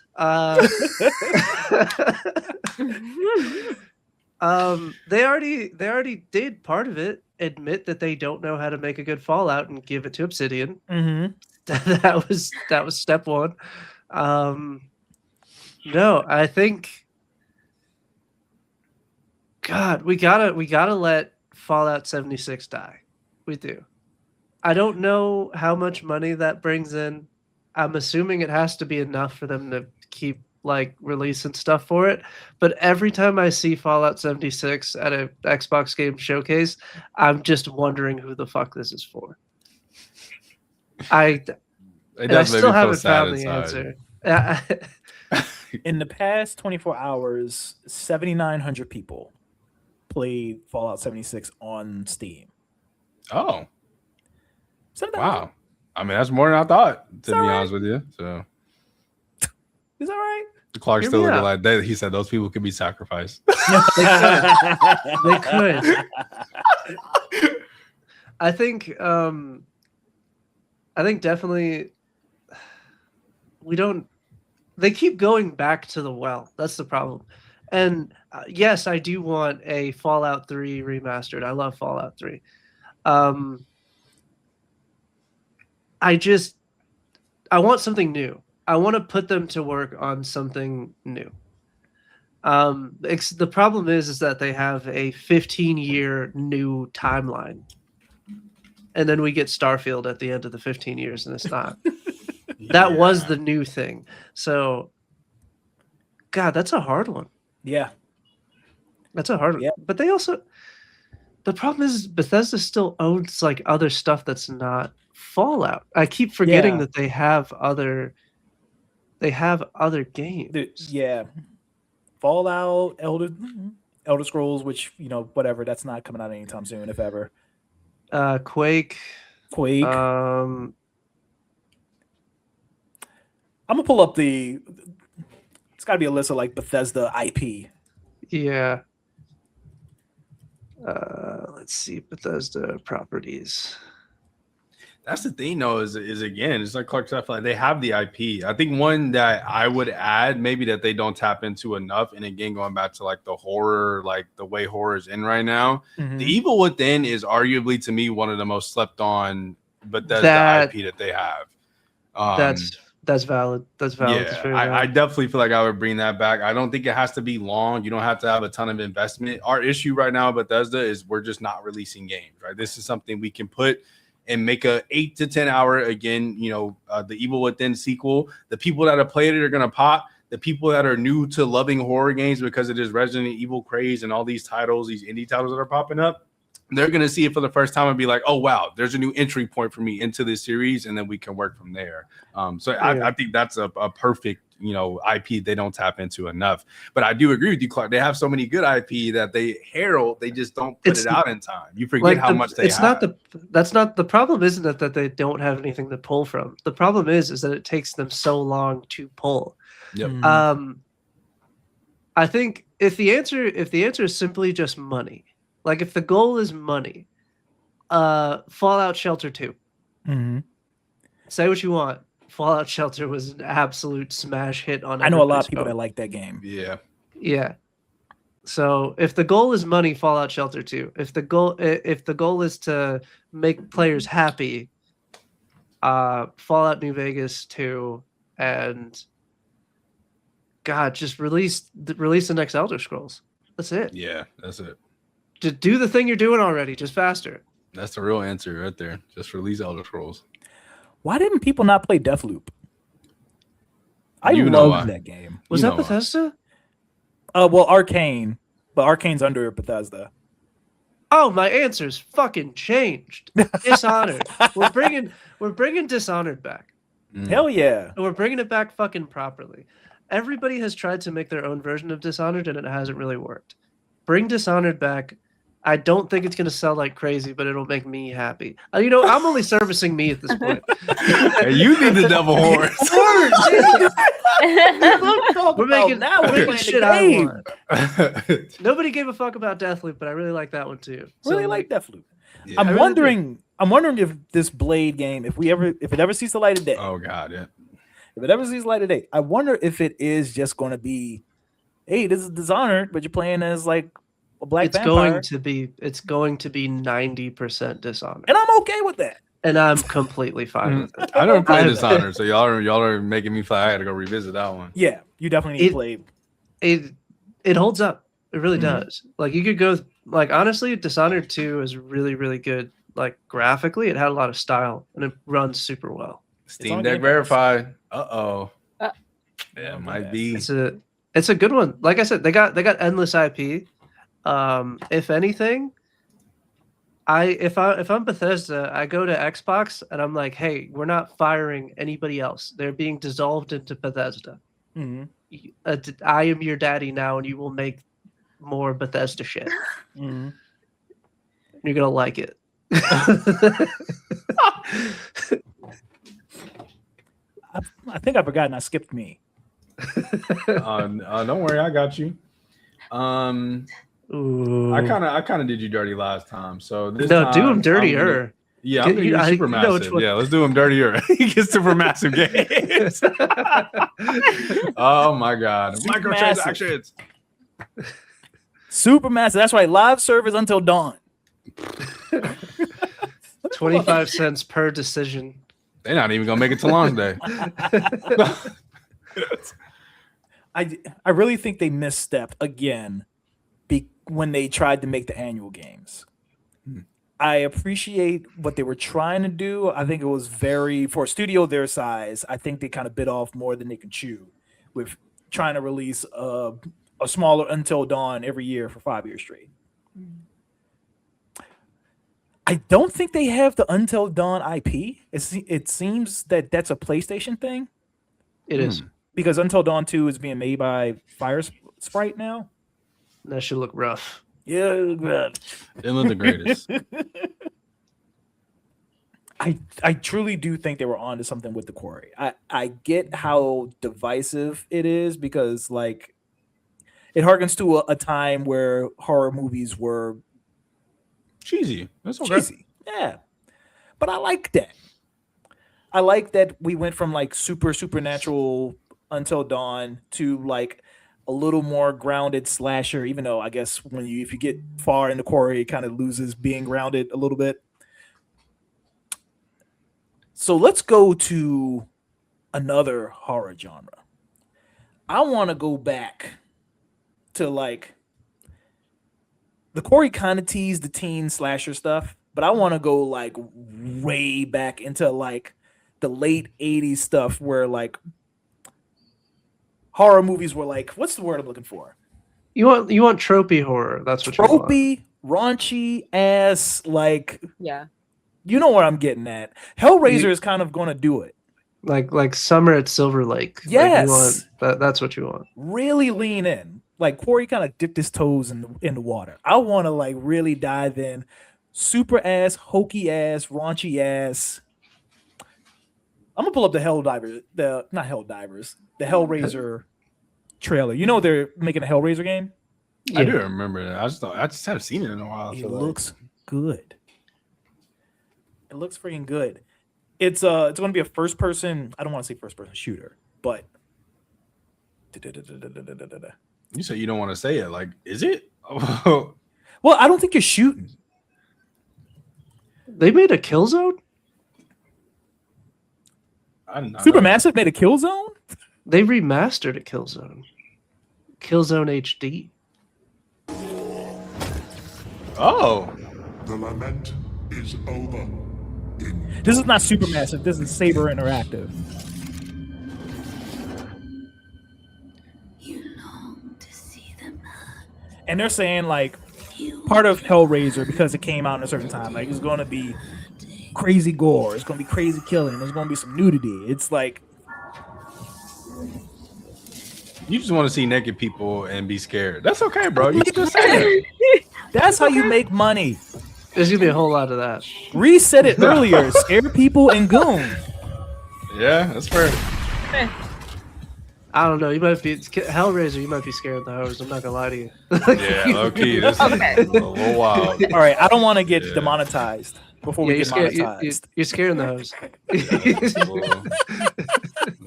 Speaker 3: They already did part of it. Admit that they don't know how to make a good Fallout and give it to Obsidian.
Speaker 1: Mm-hmm.
Speaker 3: That was step 1. No, I think. God, we gotta let Fallout 76 die. We do. I don't know how much money that brings in. I'm assuming it has to be enough for them to keep like releasing stuff for it. But every time I see Fallout 76 at a Xbox game showcase, I'm just wondering who the fuck this is for. I still haven't found the answer.
Speaker 1: In the past 24 hours, 7,900 people played Fallout 76 on Steam.
Speaker 2: Oh,
Speaker 1: 7,900.
Speaker 2: wow. I mean, that's more than I thought, to be
Speaker 1: all right.
Speaker 2: honest with you. So
Speaker 1: Is that right?
Speaker 2: Clark
Speaker 3: Hear
Speaker 2: still
Speaker 3: me
Speaker 2: looking
Speaker 3: out.
Speaker 2: like that. He said those people could be sacrificed.
Speaker 3: They could. I think definitely we don't. They keep going back to the well. That's the problem. And yes, I do want a Fallout 3 remastered. I love Fallout 3. I want something new. I want to put them to work on something new. The problem is that they have a 15-year new timeline. And then we get Starfield at the end of the 15 years, and it's not. That was the new thing. So, God, that's a hard one.
Speaker 1: Yeah.
Speaker 3: That's a hard one.
Speaker 1: Yeah.
Speaker 3: But they also... The problem is Bethesda still owns like other stuff that's not Fallout. I keep forgetting that they have other games.
Speaker 1: Yeah. Fallout, Elder Scrolls, which, whatever, that's not coming out anytime soon, if ever.
Speaker 3: Quake.
Speaker 1: I'm gonna pull up it's got to be a list of like Bethesda IP.
Speaker 3: Yeah. Let's see, Bethesda properties.
Speaker 2: That's the thing, though, is again, it's like Clark said, like they have the IP. I think one that I would add, maybe that they don't tap into enough, and again, going back to like the horror, like the way horror is in right now, The Evil Within is arguably to me one of the most slept on Bethesda IP that they have.
Speaker 3: That's valid. That's valid.
Speaker 2: Yeah, I definitely feel like I would bring that back. I don't think it has to be long. You don't have to have a ton of investment. Our issue right now at Bethesda is we're just not releasing games, right? This is something we can put and make a 8 to 10 hour, again, The Evil Within sequel. The people that have played it are going to pop. The people that are new to loving horror games because it is Resident Evil craze and all these titles, these indie titles that are popping up, they're going to see it for the first time and be like, oh, wow, there's a new entry point for me into this series, and then we can work from there. I think that's a perfect, IP they don't tap into enough. But I do agree with you, Clark. They have so many good IP that they herald, they just don't put it out in time. You forget how much they have.
Speaker 3: That's not the problem. Isn't it that they don't have anything to pull from? The problem is that it takes them so long to pull.
Speaker 2: Yep.
Speaker 3: I think if the answer is simply just money, like if the goal is money, Fallout Shelter 2. Say what you want. Fallout Shelter was an absolute smash hit on.
Speaker 1: I know a lot of people that like that game.
Speaker 2: Yeah.
Speaker 3: Yeah. So if the goal is money, Fallout Shelter 2. If the goal is to make players happy, Fallout New Vegas 2, and God, just release the next Elder Scrolls. That's it.
Speaker 2: Yeah, that's it.
Speaker 3: Just do the thing you're doing already, just faster.
Speaker 2: That's the real answer right there. Just release Elder Scrolls.
Speaker 1: Why didn't people not play Deathloop? I loved that game.
Speaker 3: Was that Bethesda?
Speaker 1: Well, Arcane, but Arcane's under Bethesda.
Speaker 3: Oh, my answer's fucking changed. Dishonored. We're bringing Dishonored back.
Speaker 1: Hell yeah.
Speaker 3: And we're bringing it back fucking properly. Everybody has tried to make their own version of Dishonored, and it hasn't really worked. Bring Dishonored back. I don't think it's going to sell like crazy, but it'll make me happy. I'm only servicing me at this point.
Speaker 2: Hey, you need the devil horse.
Speaker 3: We're making shit I want. Nobody gave a fuck about Deathloop, but I really like that one too.
Speaker 1: Really like Deathloop. Yeah. I'm wondering if this Blade game, if it ever sees the light of day.
Speaker 2: Oh God, yeah.
Speaker 1: If it ever sees the light of day, I wonder if it is just going to be, hey, this is Dishonored, but you're playing as like a black vampire.
Speaker 3: It's going to be 90% Dishonored,
Speaker 1: and I'm okay with that.
Speaker 3: And I'm completely fine with it.
Speaker 2: I don't play Dishonored, so y'all are making me feel I got to go revisit that one.
Speaker 1: Yeah, you definitely need to play.
Speaker 3: It holds up. It really does. Like you could go. Like honestly, Dishonored 2 is really really good. Like graphically, it had a lot of style and it runs super well.
Speaker 2: Steam
Speaker 1: on
Speaker 2: Deck
Speaker 1: Game Pass.
Speaker 2: verified. Uh-oh.
Speaker 4: Uh,
Speaker 2: Yeah,
Speaker 1: on
Speaker 2: might
Speaker 1: Game
Speaker 2: be.
Speaker 3: It's a good one. Like I said, they got endless IP. If anything, if I'm Bethesda, I go to Xbox and I'm like, hey, we're not firing anybody else. They're being dissolved into Bethesda.
Speaker 1: Mm-hmm.
Speaker 3: I am your daddy now, and you will make more Bethesda shit.
Speaker 1: Mm-hmm.
Speaker 3: You're gonna like it.
Speaker 1: I think I forgot and I skipped me.
Speaker 2: Don't worry, I got you.
Speaker 3: Ooh.
Speaker 2: I kind of did you dirty last time, so this
Speaker 3: No,
Speaker 2: time
Speaker 3: do him dirtier.
Speaker 2: Yeah, I'm gonna use
Speaker 3: I know
Speaker 2: Supermassive.
Speaker 3: which one.
Speaker 2: Yeah, let's do him dirtier. He gets Supermassive games. Oh my god, microtransactions.
Speaker 1: Supermassive. That's right. Live servers until dawn.
Speaker 3: 25 cents per decision.
Speaker 2: They're not even gonna make it to launch day.
Speaker 1: I really think they misstepped again when they tried to make the annual games. I appreciate what they were trying to do. I think it was for a studio their size. I think they kind of bit off more than they could chew with trying to release a smaller Until Dawn every year for 5 years straight. I don't think they have the Until Dawn IP. It seems that that's a PlayStation thing.
Speaker 3: It is.
Speaker 1: Because Until Dawn 2 is being made by Fire Sprite now.
Speaker 3: That should look rough.
Speaker 1: Yeah,
Speaker 2: They look the greatest.
Speaker 1: I truly do think they were onto something with the quarry. I get how divisive it is because like it harkens to a time where horror movies were
Speaker 2: Cheesy. That's okay.
Speaker 1: cheesy. Yeah. But I like that. I like that we went from like supernatural Until Dawn to like a little more grounded slasher, even though I guess if you get far in the quarry, it kind of loses being grounded a little bit. So let's go to another horror genre. I want to go back to like the quarry kind of teased the teen slasher stuff, but I want to go like way back into like the late 80s stuff where like horror movies were like, what's the word I'm looking for?
Speaker 3: You want tropey horror. That's what you want.
Speaker 1: Tropey, raunchy ass, like
Speaker 4: Yeah.
Speaker 1: you know what I'm getting at. Hellraiser is kind of going to do it.
Speaker 3: Like Summer at Silver Lake.
Speaker 1: Yes.
Speaker 3: Like that's what you want.
Speaker 1: Really lean in. Like Corey kind of dipped his toes in the water. I want to like really dive in. Super ass, hokey ass, raunchy ass. I'm gonna pull up the Hellraiser trailer. You know they're making a Hellraiser game.
Speaker 2: I do remember that. I just haven't seen it in a while.
Speaker 1: It looks good. It looks freaking good. It's going to be a first person. I don't want to say first person shooter, but
Speaker 2: you said you don't want to say it. Like, is it?
Speaker 1: Well, I don't think you're shooting.
Speaker 3: They made a Killzone?
Speaker 1: Supermassive made a Killzone?
Speaker 3: They remastered a Killzone. Killzone HD.
Speaker 2: Oh.
Speaker 5: The lament is over.
Speaker 1: This is not Supermassive. This is Saber Interactive.
Speaker 6: You long to see them hurt.
Speaker 1: And they're saying like part of Hellraiser, because it came out in a certain time, like it's going to be crazy gore. It's going to be crazy killing. There's going to be some nudity. It's like
Speaker 2: you just want to see naked people and be scared. That's okay, bro. You just say it.
Speaker 1: That's how you make money.
Speaker 3: There's gonna be a whole lot of that.
Speaker 1: Reset it earlier. Scare people and goons.
Speaker 2: Yeah, that's fair.
Speaker 3: I don't know. You might be Hellraiser. You might be scared of the hose. I'm not gonna lie to you.
Speaker 2: Yeah, low key. This is a little wild.
Speaker 1: All right, I don't want to get demonetized before we get monetized.
Speaker 3: You're scaring the hose.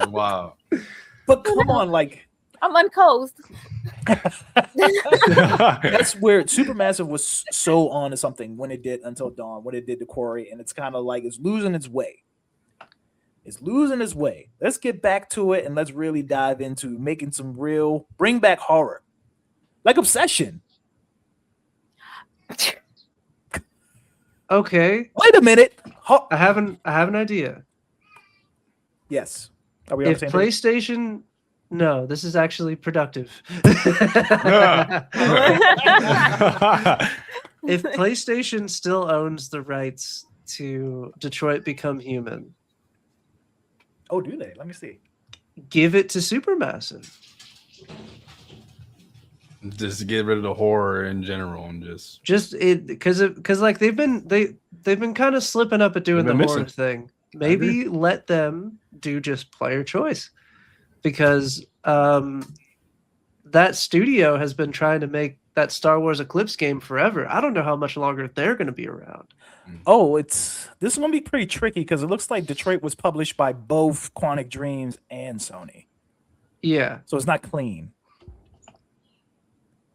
Speaker 2: Wow.
Speaker 1: But come on, like
Speaker 4: I'm uncoast.
Speaker 1: that's where Supermassive was so on to something when it did Until Dawn, when it did the Quarry, and it's kind of like it's losing its way. It's losing its way. Let's get back to it and let's really dive into making some real bring back horror. Like Obsession.
Speaker 3: Okay.
Speaker 1: Wait a minute.
Speaker 3: I have an idea.
Speaker 1: Yes. Are we on the
Speaker 3: If
Speaker 1: same page?
Speaker 3: PlayStation, no, this is actually productive. If PlayStation still owns the rights to Detroit Become Human,
Speaker 1: Oh, do they? Let me see.
Speaker 3: give it to Supermassive.
Speaker 2: Just get rid of the horror in general and
Speaker 3: Just it because like they've been kind of slipping up at doing
Speaker 2: They've
Speaker 3: the
Speaker 2: been
Speaker 3: horror
Speaker 2: missing.
Speaker 3: thing. Maybe let them do just player choice, because that studio has been trying to make that Star Wars Eclipse game forever. I don't know how much longer they're going to be around.
Speaker 1: Oh, this is gonna be pretty tricky because it looks like Detroit was published by both Quantic Dreams and Sony,
Speaker 3: Yeah.
Speaker 1: so it's not clean.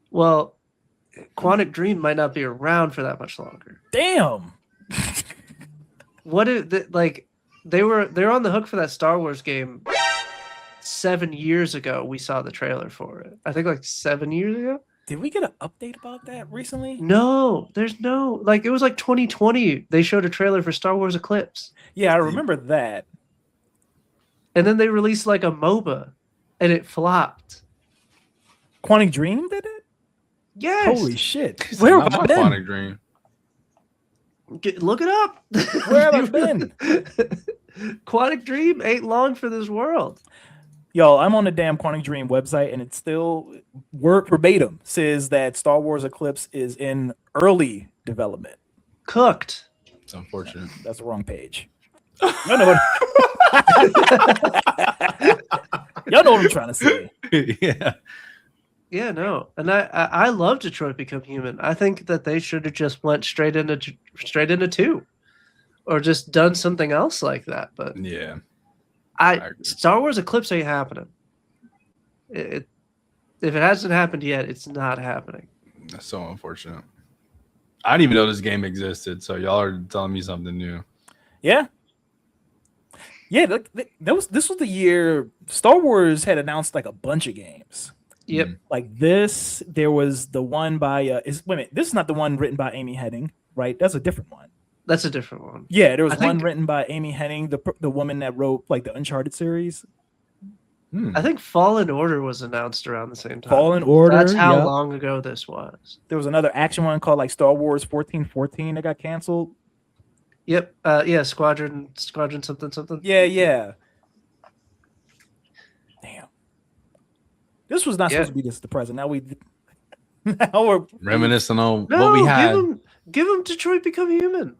Speaker 3: Well, Quantic Dream might not be around for that much longer.
Speaker 1: Damn.
Speaker 3: What if they're on the hook for that Star Wars game 7 years ago? We saw the trailer for it. I think like 7 years ago.
Speaker 1: Did we get an update about that recently?
Speaker 3: No, there's no it was like 2020. They showed a trailer for Star Wars Eclipse,
Speaker 1: Yeah, I remember that.
Speaker 3: and then they released like a MOBA, and it flopped.
Speaker 1: Quantic Dream did it?
Speaker 3: Yes.
Speaker 1: Holy shit.
Speaker 2: Where
Speaker 1: Where have I been?
Speaker 2: Quantic Dream?
Speaker 3: Look it up.
Speaker 1: Where have I been?
Speaker 3: Quantic Dream ain't long for this world.
Speaker 1: Yo, I'm on the damn Quantic Dream website, and it's still word verbatim says that Star Wars Eclipse is in early development.
Speaker 3: Cooked.
Speaker 2: It's unfortunate.
Speaker 1: That's the wrong page. Y'all know y'all know what I'm trying to say.
Speaker 2: Yeah.
Speaker 3: Yeah, no, and I love Detroit Become Human. I think that they should have just went straight into 2, or just done something else like that. But
Speaker 2: Yeah. agree.
Speaker 3: Star Wars Eclipse ain't happening. If it hasn't happened yet, it's not happening.
Speaker 2: That's so unfortunate. I didn't even know this game existed, so y'all are telling me something new.
Speaker 1: Yeah. Yeah, this was the year Star Wars had announced like a bunch of games.
Speaker 3: Yep.
Speaker 1: Like this, there was the one by wait a minute, this is not the one written by Amy Hennig, right? That's a different one.
Speaker 3: That's a different one.
Speaker 1: Yeah, there was
Speaker 3: I
Speaker 1: one
Speaker 3: think-
Speaker 1: written by Amy Hennig, the woman that wrote like the Uncharted series.
Speaker 3: I think Fallen Order was announced around the same time.
Speaker 1: Fallen Order.
Speaker 3: That's how
Speaker 1: yeah.
Speaker 3: long ago this was.
Speaker 1: There was another action one called like Star Wars 1414 that got canceled.
Speaker 3: Yep. Yeah. Squadron something.
Speaker 1: Yeah. Damn. This was not
Speaker 3: Yeah.
Speaker 1: supposed to be the present. Now we're
Speaker 2: Reminiscing on
Speaker 3: No,
Speaker 2: what we had.
Speaker 3: give them Detroit Become Human.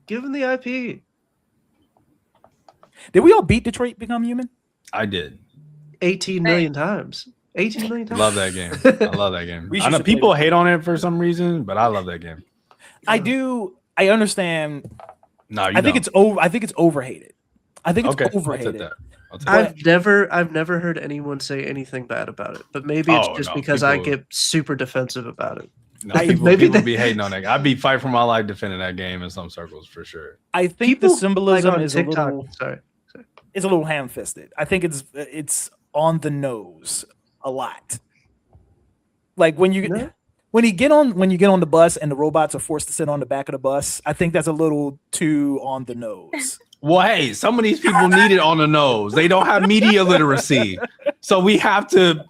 Speaker 3: Give them the IP.
Speaker 1: Did we all beat Detroit Become Human?
Speaker 2: I did.
Speaker 3: 18 million times. 18 million times.
Speaker 2: Love that game. I love that game.
Speaker 1: We
Speaker 2: I know
Speaker 1: should play
Speaker 2: people
Speaker 1: it.
Speaker 2: hate on it for some reason, but I love that game.
Speaker 1: I do. I understand.
Speaker 2: No, you
Speaker 1: I think
Speaker 2: don't.
Speaker 1: it's over. I think it's overhated. I think it's
Speaker 2: okay. I'll
Speaker 1: overhated.
Speaker 2: take that. I'll take that.
Speaker 3: I've never heard anyone say anything bad about it, but maybe it's
Speaker 2: Oh,
Speaker 3: just
Speaker 2: no,
Speaker 3: because I
Speaker 2: people-
Speaker 3: get super defensive about it.
Speaker 2: No,
Speaker 1: I-
Speaker 2: people,
Speaker 3: maybe
Speaker 2: people
Speaker 3: they-
Speaker 2: be hating on that. I'd be fighting for my life defending that game in some circles for sure.
Speaker 1: I think
Speaker 3: People
Speaker 1: the symbolism
Speaker 3: on
Speaker 1: is
Speaker 3: TikTok.
Speaker 1: a little ham-fisted. I think it's on the nose a lot. Like when you
Speaker 3: No?
Speaker 1: when you get on the bus and the robots are forced to sit on the back of the bus, I think that's a little too on the nose.
Speaker 2: Well, hey, some of these people need it on the nose. They don't have media literacy, so we have to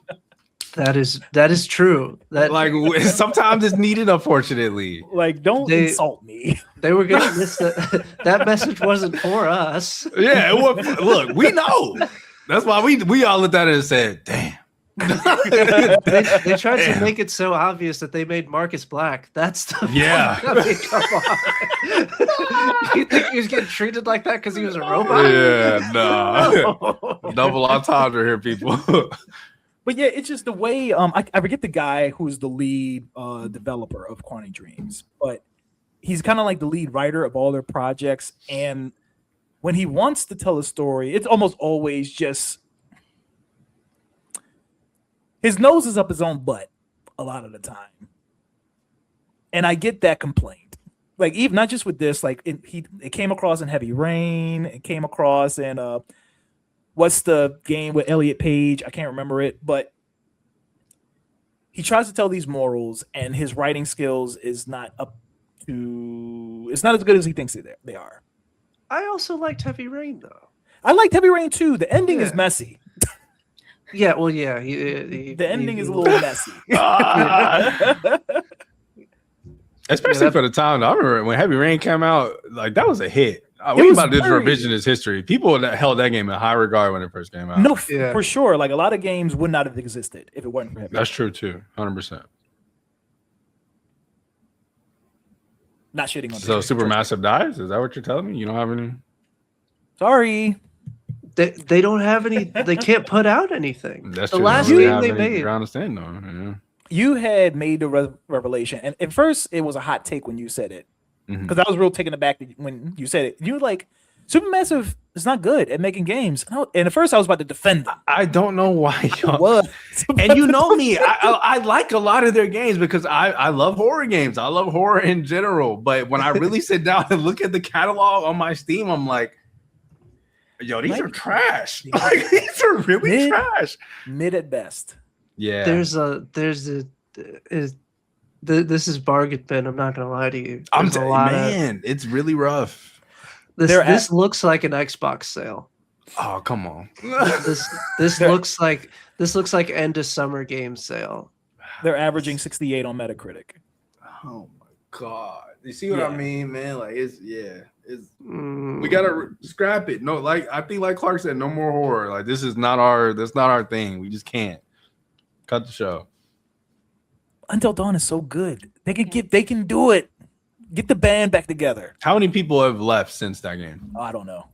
Speaker 3: That is true. That
Speaker 2: like sometimes it's needed. Unfortunately,
Speaker 1: Like, don't
Speaker 3: They-
Speaker 1: insult me.
Speaker 3: they were gonna miss that. That message wasn't for us.
Speaker 2: yeah. It was, look, we know. That's why we all looked at it and said, "Damn."
Speaker 3: They tried to
Speaker 2: Damn.
Speaker 3: make it so obvious that they made Marcus black. That's the
Speaker 2: Yeah.
Speaker 3: I mean, come on. You think he was getting treated like that because he was a robot?
Speaker 2: Yeah, nah.
Speaker 3: No.
Speaker 2: Double entendre here, people.
Speaker 1: But yeah, it's just the way I forget the guy who's the lead developer of Quantic Dreams, but he's kind of like the lead writer of all their projects. And when he wants to tell a story, it's almost always just his nose is up his own butt a lot of the time. And I get that complaint. Like, even not just with this, like it came across in Heavy Rain, it came across in what's the game with Elliot Page? I can't remember it, but he tries to tell these morals, and his writing skills is not up to. It's not as good as he thinks they are.
Speaker 3: I also liked Heavy Rain though.
Speaker 1: I liked Heavy Rain too. The ending is
Speaker 3: Yeah.
Speaker 1: messy.
Speaker 3: Yeah, well, yeah.
Speaker 1: The ending is a little messy.
Speaker 2: Especially for the time. I remember when Heavy Rain came out, like that was a hit. We
Speaker 1: was
Speaker 2: about to do
Speaker 1: very-
Speaker 2: revisionist history. People that held that game in high regard when it first came out.
Speaker 1: No,
Speaker 3: Yeah.
Speaker 1: for sure. Like a lot of games would not have existed if it wasn't for Heavy
Speaker 2: That's
Speaker 1: Rain.
Speaker 2: true too, 100%.
Speaker 1: Not shitting on
Speaker 2: So
Speaker 1: this.
Speaker 2: Supermassive dies? Is that what you're telling me? You don't have any?
Speaker 1: Sorry.
Speaker 3: They don't have any. They can't put out anything.
Speaker 2: That's
Speaker 3: the
Speaker 2: true.
Speaker 3: last
Speaker 2: They don't really
Speaker 3: game
Speaker 2: have
Speaker 3: they
Speaker 2: any
Speaker 3: made.
Speaker 2: ground to stand on. Yeah.
Speaker 1: You had made the revelation, and at first it was a hot take when you said it, because I was real taken aback when you said it. You were like, Supermassive is not good at making games, and at first I was about to defend them.
Speaker 2: I don't know why y'all.
Speaker 1: What?
Speaker 2: And you know me, I like a lot of their games because I love horror games. I love horror in general. But when I really sit down and look at the catalog on my Steam, I'm like, yo, these are trash. Like, these are really trash.
Speaker 1: Mid at best.
Speaker 2: Yeah.
Speaker 3: This is bargain bin. I'm not gonna lie to you.
Speaker 2: I'm
Speaker 3: There's a lot of-
Speaker 2: man, it's really rough.
Speaker 3: This looks like an Xbox sale.
Speaker 2: Oh, come on.
Speaker 3: This looks like end of summer game sale.
Speaker 1: They're averaging 68 on Metacritic.
Speaker 2: Oh my god. You see what I mean, man? Like it's
Speaker 3: Mm.
Speaker 2: we gotta scrap it. No, like I think like Clark said, no more horror. Like this is not our thing. We just can't. Cut the show.
Speaker 1: Until Dawn is so good. They can do it. Get the band back together.
Speaker 2: How many people have left since that game?
Speaker 1: Oh, I don't know.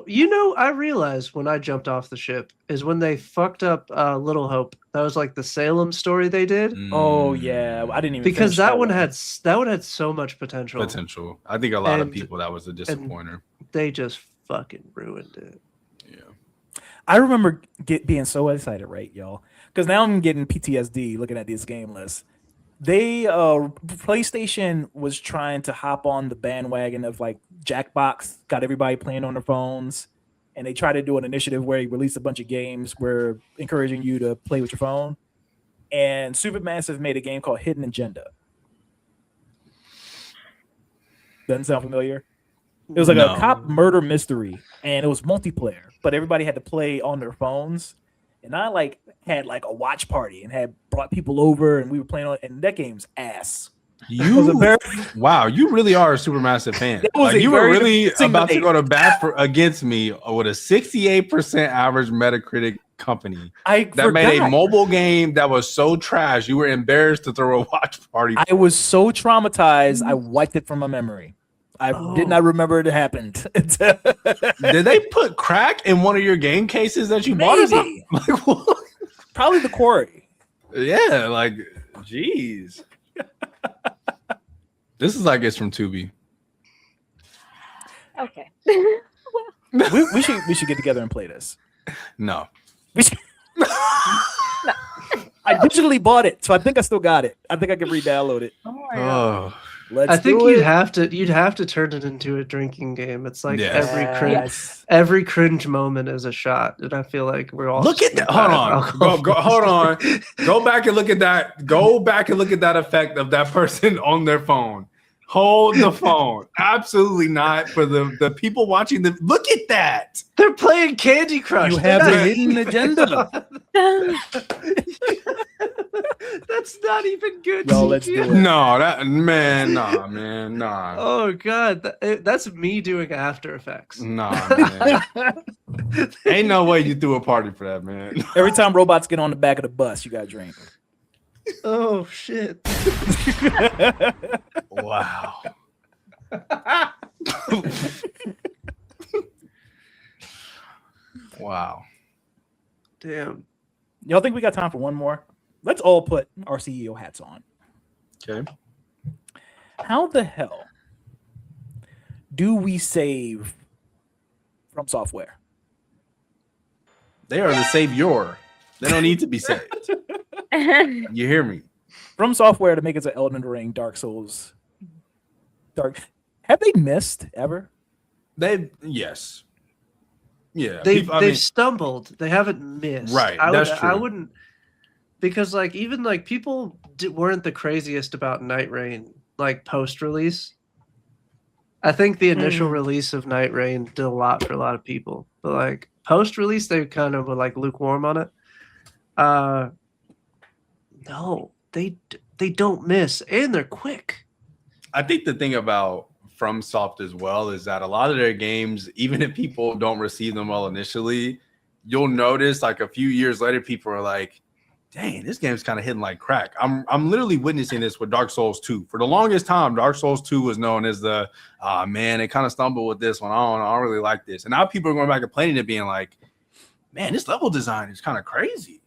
Speaker 3: You know, I realized when I jumped off the ship is when they fucked up Little Hope. That was like the Salem story they did.
Speaker 1: Oh yeah, I didn't even
Speaker 3: Because
Speaker 1: finish
Speaker 3: that one had so much potential.
Speaker 2: I think a lot of
Speaker 3: And-
Speaker 2: people that was a disappointer.
Speaker 3: They just fucking ruined it.
Speaker 2: Yeah.
Speaker 1: I remember being so excited, right, y'all? Because now I'm getting PTSD looking at this game list. They PlayStation was trying to hop on the bandwagon of like Jackbox, got everybody playing on their phones, and they tried to do an initiative where he released a bunch of games where encouraging you to play with your phone. And Supermassive made a game called Hidden Agenda. Doesn't sound familiar? It was like a cop murder mystery, and it was multiplayer, but everybody had to play on their phones. And I like had like a watch party and had brought people over, and we were playing on. And that game's ass.
Speaker 2: Wow, you really are a Supermassive fan. Like, you were really about to go to bat against me with a 68% average Metacritic company that made a mobile game that was so trash. You were embarrassed to throw a watch party.
Speaker 1: I was so traumatized, I wiped it from my memory. I did not remember it happened.
Speaker 2: Did they put crack in one of your game cases that you bought? Or something? Like, what?
Speaker 1: Probably the quarry.
Speaker 2: Yeah, like, jeez. This is like it's from Tubi.
Speaker 4: Okay.
Speaker 1: we should get together and play this.
Speaker 2: No.
Speaker 1: We should... I digitally bought it, so I think I still got it. I think I can re-download it.
Speaker 2: Oh.
Speaker 1: Let's
Speaker 3: I think
Speaker 1: do
Speaker 3: you'd
Speaker 1: it.
Speaker 3: have to turn it into a drinking game. It's like
Speaker 1: Yes.
Speaker 3: every cringe moment is a shot, and I feel like we're all
Speaker 2: Look at that. Hold on. Hold on. Go back and look at that. Go back and look at that effect of that person on their phone. Hold the phone. Absolutely not for the people watching the. Look at that.
Speaker 3: They're playing Candy Crush.
Speaker 1: You have a hidden agenda.
Speaker 3: That's not even good.
Speaker 1: Yo, let's do it.
Speaker 2: No, nah.
Speaker 3: Oh god, that's me doing After Effects.
Speaker 2: Nah, man. Ain't no way you threw a party for that, man.
Speaker 1: Every time robots get on the back of the bus, you got to drink.
Speaker 3: Oh shit.
Speaker 2: Wow. Wow.
Speaker 3: Damn.
Speaker 1: Y'all think we got time for one more? Let's all put our CEO hats on.
Speaker 2: Okay.
Speaker 1: How the hell do we save from software?
Speaker 2: They are the savior. They don't need to be saved. You hear me?
Speaker 1: From software to make it to Elden Ring, Dark Souls. Have they missed ever?
Speaker 2: Yes. Yeah.
Speaker 3: They've stumbled. They haven't missed.
Speaker 2: Right.
Speaker 3: That's
Speaker 2: true.
Speaker 3: I wouldn't, because like even like people weren't the craziest about Night Rain like post release. I think the initial release of Night Rain did a lot for a lot of people, but like post-release, they kind of were like lukewarm on it. No, they don't miss, and they're quick.
Speaker 2: I think the thing about FromSoft as well is that a lot of their games, even if people don't receive them well initially, you'll notice like a few years later, people are like, dang, this game's kind of hitting like crack. I'm literally witnessing this with Dark Souls 2. For the longest time, Dark Souls 2 was known as the, man, they kind of stumbled with this one. I don't really like this. And now people are going back and playing it being like, man, this level design is kind of crazy.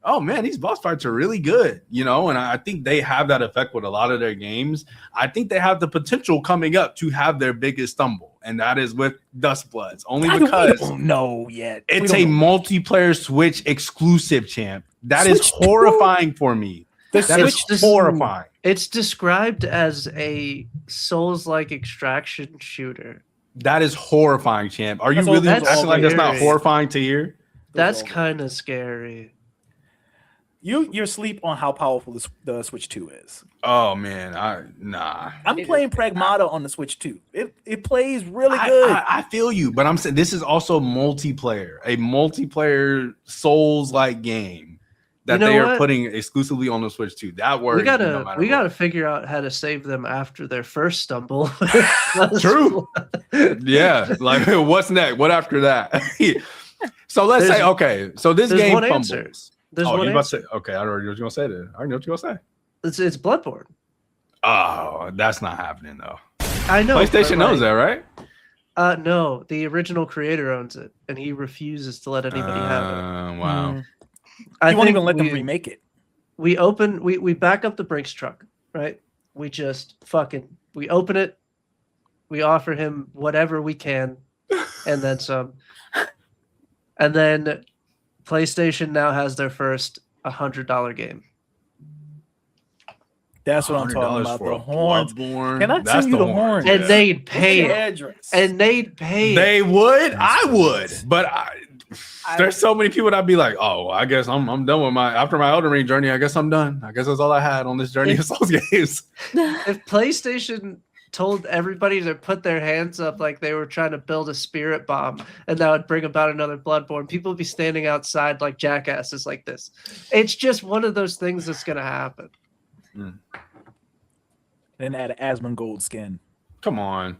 Speaker 2: Oh, man, these boss fights are really good, you know, and I think they have that effect with a lot of their games. I think they have the potential coming up to have their biggest stumble, and that is with Dustbloods, only because
Speaker 1: we don't know yet.
Speaker 2: It's a multiplayer Switch exclusive, champ. That is horrifying for me. That is horrifying.
Speaker 3: It's described as a Souls-like extraction shooter.
Speaker 2: That is horrifying, champ. Are you really acting like that's not horrifying to hear?
Speaker 3: That's kind of scary.
Speaker 1: You're asleep on how powerful the Switch 2 is.
Speaker 2: Oh man, nah.
Speaker 1: I'm playing Pragmata on the Switch 2. It plays really good.
Speaker 2: I feel you, but I'm saying this is also multiplayer, a multiplayer Souls-like game that they are putting exclusively on the Switch 2. That works.
Speaker 3: We gotta figure out how to save them after their first stumble.
Speaker 2: True. Yeah. Like what's next? What after that? So let's say okay. So this game fumbles.
Speaker 3: There's one
Speaker 2: answer. Okay, I already know what you're gonna say there. I already know what you're gonna say.
Speaker 3: It's Bloodborne.
Speaker 2: Oh, that's not happening though.
Speaker 3: I know.
Speaker 2: PlayStation knows that, right?
Speaker 3: No, the original creator owns it, and he refuses to let anybody have it.
Speaker 2: Wow.
Speaker 1: He won't even let them remake it.
Speaker 3: We back up the Brinks truck, right? We just we open it, we offer him whatever we can, and then some. And then PlayStation now has their first $100 game.
Speaker 1: That's what I'm talking about. The horns. Can I
Speaker 2: send
Speaker 1: you the horns?
Speaker 3: And they'd pay it. And they'd pay it.
Speaker 2: They would. I would. But there's so many people that'd be like, oh, I guess I'm done with after my Elden Ring journey. I guess I'm done. I guess that's all I had on this journey of Souls games.
Speaker 3: If PlayStation told everybody to put their hands up like they were trying to build a spirit bomb and that would bring about another Bloodborne, people would be standing outside like jackasses like this. It's just one of those things that's going to happen.
Speaker 1: Then add an Asmongold skin.
Speaker 2: Come on.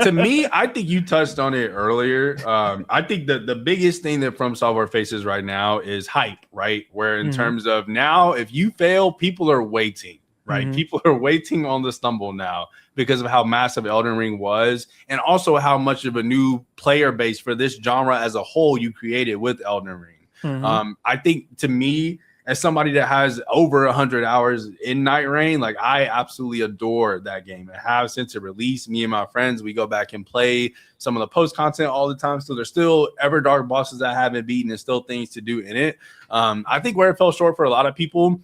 Speaker 2: To me, I think you touched on it earlier. I think that the biggest thing that From Software faces right now is hype, right? Where in terms of now, if you fail, people are waiting. Right. People are waiting on the stumble now because of how massive Elden Ring was and also how much of a new player base for this genre as a whole you created with Elden Ring. I think to me, as somebody that has over 100 hours in Night Rain, like I absolutely adore that game and have since it released. Me and my friends, we go back and play some of the post content all the time. So there's still Everdark bosses I haven't beaten and still things to do in it. I think where it fell short for a lot of people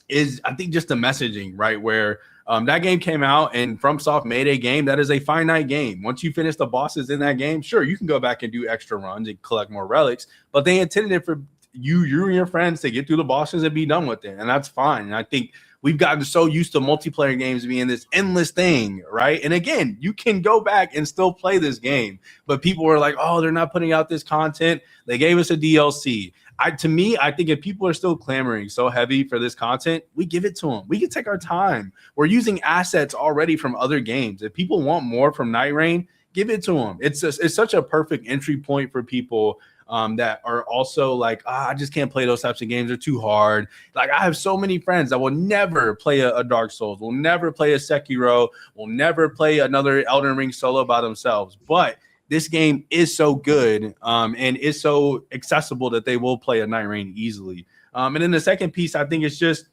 Speaker 2: is I think just the messaging, right? Where that game came out and FromSoft made a game that is a finite game. Once you finish the bosses in that game, sure, you can go back and do extra runs and collect more relics, but they intended it for you and your friends to get through the bosses and be done with it. And that's fine. And I think we've gotten so used to multiplayer games being this endless thing, right? And again, you can go back and still play this game, but people were like, oh, they're not putting out this content. They gave us a DLC. To me, I think if people are still clamoring so heavy for this content, we give it to them. We can take our time. We're using assets already from other games. If people want more from Night Rain, give it to them. It's such a perfect entry point for people that are also like, I just can't play those types of games. They're too hard. Like I have so many friends that will never play a Dark Souls, will never play a Sekiro, will never play another Elden Ring solo by themselves. But this game is so good and is so accessible that they will play a Night Rain easily. And then the second piece, I think it's just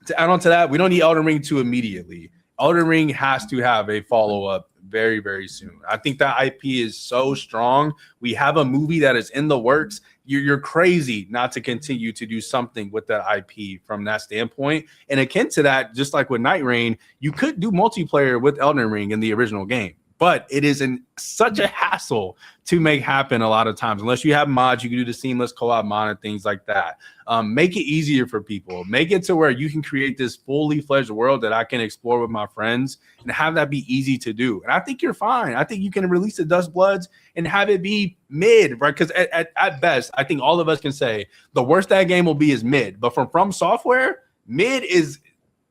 Speaker 2: to add on to that, we don't need Elden Ring 2 immediately. Elden Ring has to have a follow-up very, very soon. I think that IP is so strong. We have a movie that is in the works. You're crazy not to continue to do something with that IP from that standpoint. And akin to that, just like with Night Rain, you could do multiplayer with Elden Ring in the original game. but it is such a hassle to make happen a lot of times. Unless you have mods, you can do the seamless co-op mod and things like that. Make it easier for people. Make it to where you can create this fully fledged world that I can explore with my friends and have that be easy to do. And I think you're fine. I think you can release the Dust Bloods and have it be mid, right? Because at best, I think all of us can say the worst that game will be is mid. But from Software, mid is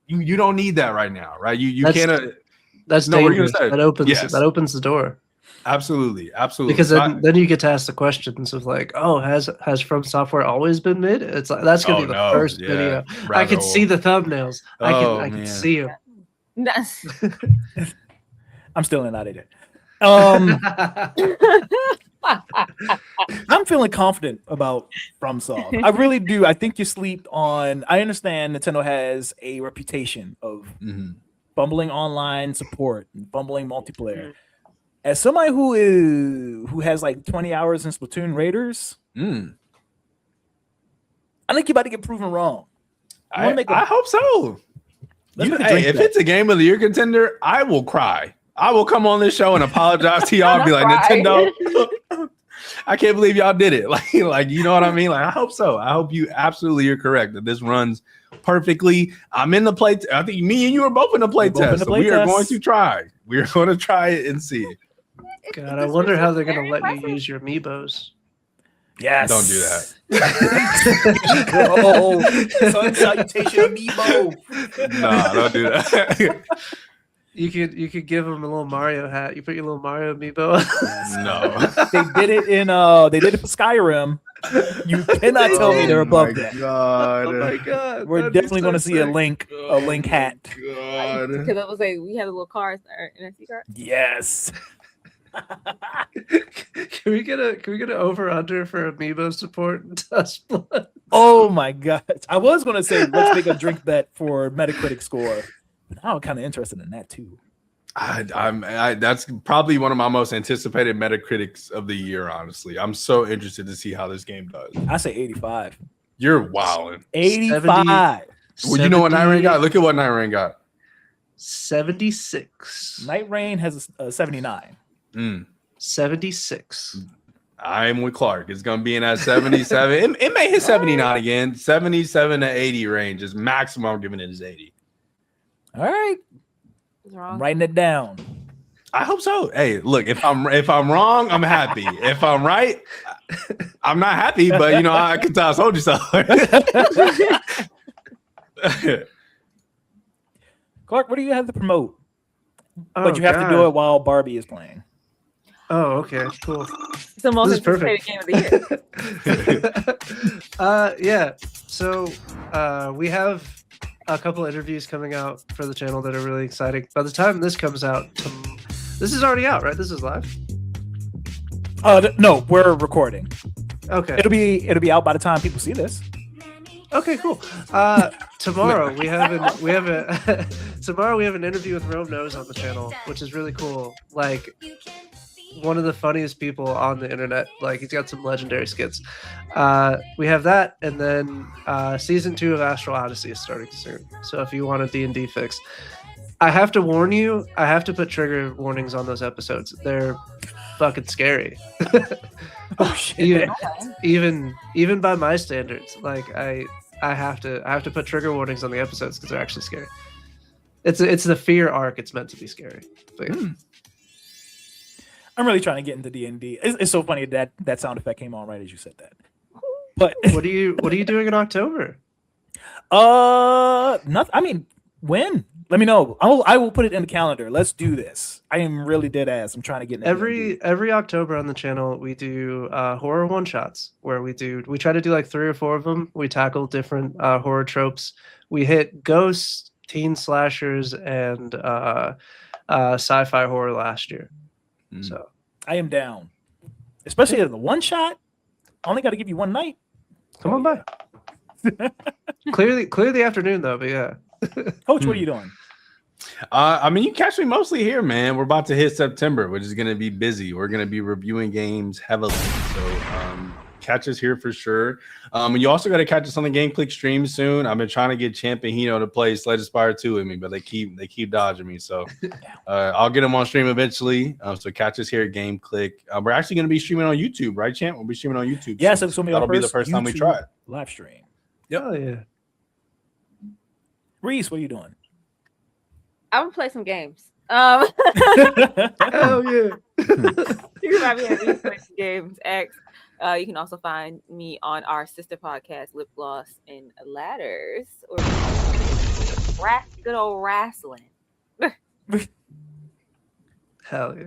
Speaker 2: you don't need that right now, right? You can't.
Speaker 3: That's
Speaker 2: no,
Speaker 3: dangerous. That opens the door.
Speaker 2: Absolutely.
Speaker 3: Because then you get to ask the questions of like, oh, has From Software always been mid? It's like that's gonna be the first video. I can see the thumbnambs. I can see them.
Speaker 1: I'm still not in it. I'm feeling confident about FromSoft. I really do. I think you sleep on. I understand Nintendo has a reputation of bumbling online support and bumbling multiplayer. As somebody who has like 20 hours in Splatoon Raiders, I think you're about to get proven wrong.
Speaker 2: I hope so. If it's a game of the year contender, I will cry. I will come on this show and apologize to y'all and be like, Nintendo, I can't believe y'all did it. Like, you know what I mean? Like, I hope so. I hope you're correct that this runs perfectly. I'm in the play. I think me and you are both in the play test. So we are going to try. We are going to try it and see.
Speaker 3: God, I wonder how they're going to let you use your amiibos.
Speaker 1: Yes.
Speaker 2: Don't do that.
Speaker 1: Sun salutation amiibo.
Speaker 2: No, don't do that.
Speaker 3: You could give them a little Mario hat. You put your little Mario amiibo on.
Speaker 2: No.
Speaker 1: They did it for Skyrim. You cannot tell me they're above that.
Speaker 2: God.
Speaker 3: Oh my God.
Speaker 1: We're definitely going to see a Link hat.
Speaker 2: God.
Speaker 4: Because it was like we had a little car, NFC card.
Speaker 1: Yes.
Speaker 3: Can we get an over under for amiibo support and Dust Blood?
Speaker 1: Oh my God. I was going to say let's make a drink bet for Metacritic score. But now I'm kind of interested in that too.
Speaker 2: That's probably one of my most anticipated Metacritics of the year. Honestly, I'm so interested to see how this game does.
Speaker 1: I say 85.
Speaker 2: You're wilding.
Speaker 1: 85.
Speaker 2: Well, you know what Night Rain got? Look at what Night Rain got.
Speaker 3: 76.
Speaker 1: Night Rain has a 79.
Speaker 3: 76.
Speaker 2: I'm with Clark. It's going to be in that 77. it may hit 79 again. 77 to 80 range is maximum. I'm giving it is 80.
Speaker 1: All right. I'm writing it down.
Speaker 2: I hope so. Hey, look, if I'm wrong, I'm happy. If I'm right, I'm not happy, but you know, I can tell I told you so.
Speaker 1: Clark, what do you have to promote?
Speaker 3: Oh,
Speaker 1: but you have to do it while Barbie is playing.
Speaker 3: Oh, okay, cool.
Speaker 4: It's the most anticipated game of the year.
Speaker 3: Yeah. So we have a couple interviews coming out for the channel that are really exciting. By the time this comes out, this is already out, right? This is live.
Speaker 1: No, we're recording.
Speaker 3: Okay.
Speaker 1: It'll be out by the time people see this.
Speaker 3: Okay, cool. Tomorrow we have an interview with Rome Knows on the channel, which is really cool. Like one of the funniest people on the internet. Like he's got some legendary skits. We have that, and then season 2 of Astral Odyssey is starting soon. So if you want a D&D fix, I have to warn you. I have to put trigger warnings on those episodes. They're fucking scary.
Speaker 1: Oh shit!
Speaker 3: Even by my standards, like I have to put trigger warnings on the episodes because they're actually scary. It's the fear arc. It's meant to be scary. But, yeah.
Speaker 1: I'm really trying to get into D&D. It's so funny that sound effect came on right as you said that. But
Speaker 3: what are you doing in October?
Speaker 1: Nothing. I mean, when? Let me know. I will put it in the calendar. Let's do this. I am really dead ass. I'm trying to get into
Speaker 3: every October on the channel. We do horror one shots where we try to do like 3 or 4 of them. We tackle different horror tropes. We hit ghosts, teen slashers, and sci-fi horror last year. So
Speaker 1: I am down, especially the one shot. I only got to give you one night.
Speaker 3: Come on by. Clear the afternoon though, but yeah.
Speaker 1: Coach, what are you doing?
Speaker 2: I mean, you catch me mostly here, man. We're about to hit September, which is going to be busy. We're going to be reviewing games heavily. So catch us here for sure. You also got to catch us on the Game Clique stream soon. I've been trying to get Champ and Hino to play Sled Aspire 2 with me, but they keep dodging me. So I'll get them on stream eventually. So catch us here at Game Clique. We're actually going to be streaming on YouTube, right, Champ? We'll be streaming on YouTube.
Speaker 1: Yes,
Speaker 2: soon.
Speaker 1: it's going to be
Speaker 2: That'll
Speaker 1: our
Speaker 2: be the first time we try it.
Speaker 1: live stream.
Speaker 3: Oh yeah.
Speaker 1: Reese, what are you doing?
Speaker 4: I'm gonna play some games.
Speaker 3: Oh yeah.
Speaker 4: You can find me at Reese Plays Games X. You can also find me on our sister podcast, Lip Gloss and Ladders, or good old wrestling.
Speaker 3: Hell yeah.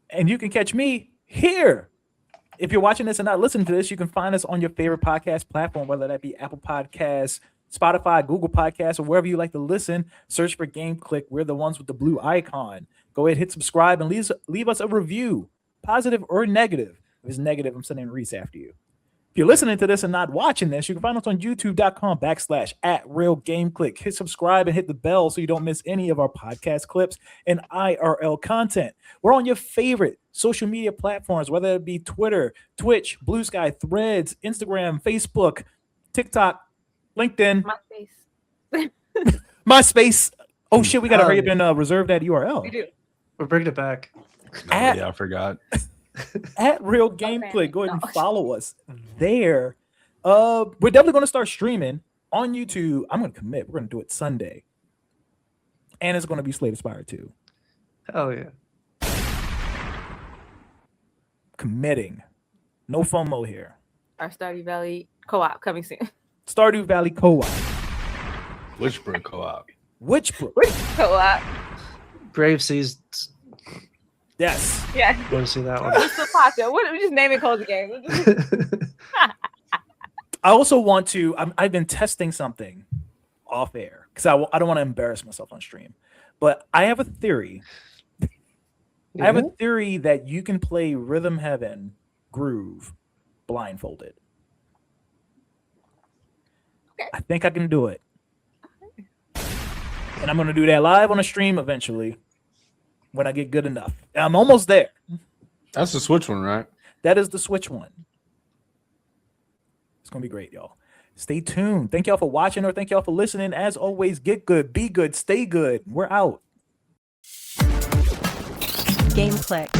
Speaker 1: And you can catch me here. If you're watching this and not listening to this, you can find us on your favorite podcast platform, whether that be Apple Podcasts, Spotify, Google Podcasts, or wherever you like to listen. Search for Game Clique. We're the ones with the blue icon. Go ahead, hit subscribe, and leave us a review, positive or negative. If it's negative, I'm sending Reese after you. If you're listening to this and not watching this, you can find us on youtube.com/@RealGameClique. Hit subscribe and hit the bell so you don't miss any of our podcast clips and IRL content. We're on your favorite social media platforms, whether it be Twitter, Twitch, Blue Sky, Threads, Instagram, Facebook, TikTok, LinkedIn, MySpace. Oh shit, we gotta hurry up and reserve that URL.
Speaker 4: We do.
Speaker 3: We're bringing it back.
Speaker 2: Yeah, I forgot.
Speaker 1: At Real Gameplay, go ahead and follow us there. We're definitely going to start streaming on YouTube. I'm going to commit. We're going to do it Sunday, and it's going to be Slade Aspire 2.
Speaker 3: Hell yeah.
Speaker 1: Committing. No FOMO here.
Speaker 4: Our Stardew Valley co-op coming soon.
Speaker 1: Stardew Valley Co-op.
Speaker 2: Witchbrook Co-op.
Speaker 1: Witchbrook.
Speaker 4: Co-op.
Speaker 3: Grave Seasons.
Speaker 1: Yes.
Speaker 4: Yeah.
Speaker 3: Want to see that one?
Speaker 4: What's the podcast? What? We just name it Cozy Game.
Speaker 1: I also want to. I've been testing something off air because I don't want to embarrass myself on stream, but I have a theory. I have a theory that you can play Rhythm Heaven Groove blindfolded.
Speaker 4: Okay.
Speaker 1: I think I can do it. And I'm going to do that live on a stream eventually when I get good enough. I'm almost there.
Speaker 2: That's the Switch one, right?
Speaker 1: That is the Switch one. It's going to be great, y'all. Stay tuned. Thank y'all for watching or thank y'all for listening. As always, get good, be good, stay good. We're out.
Speaker 7: Game Clique.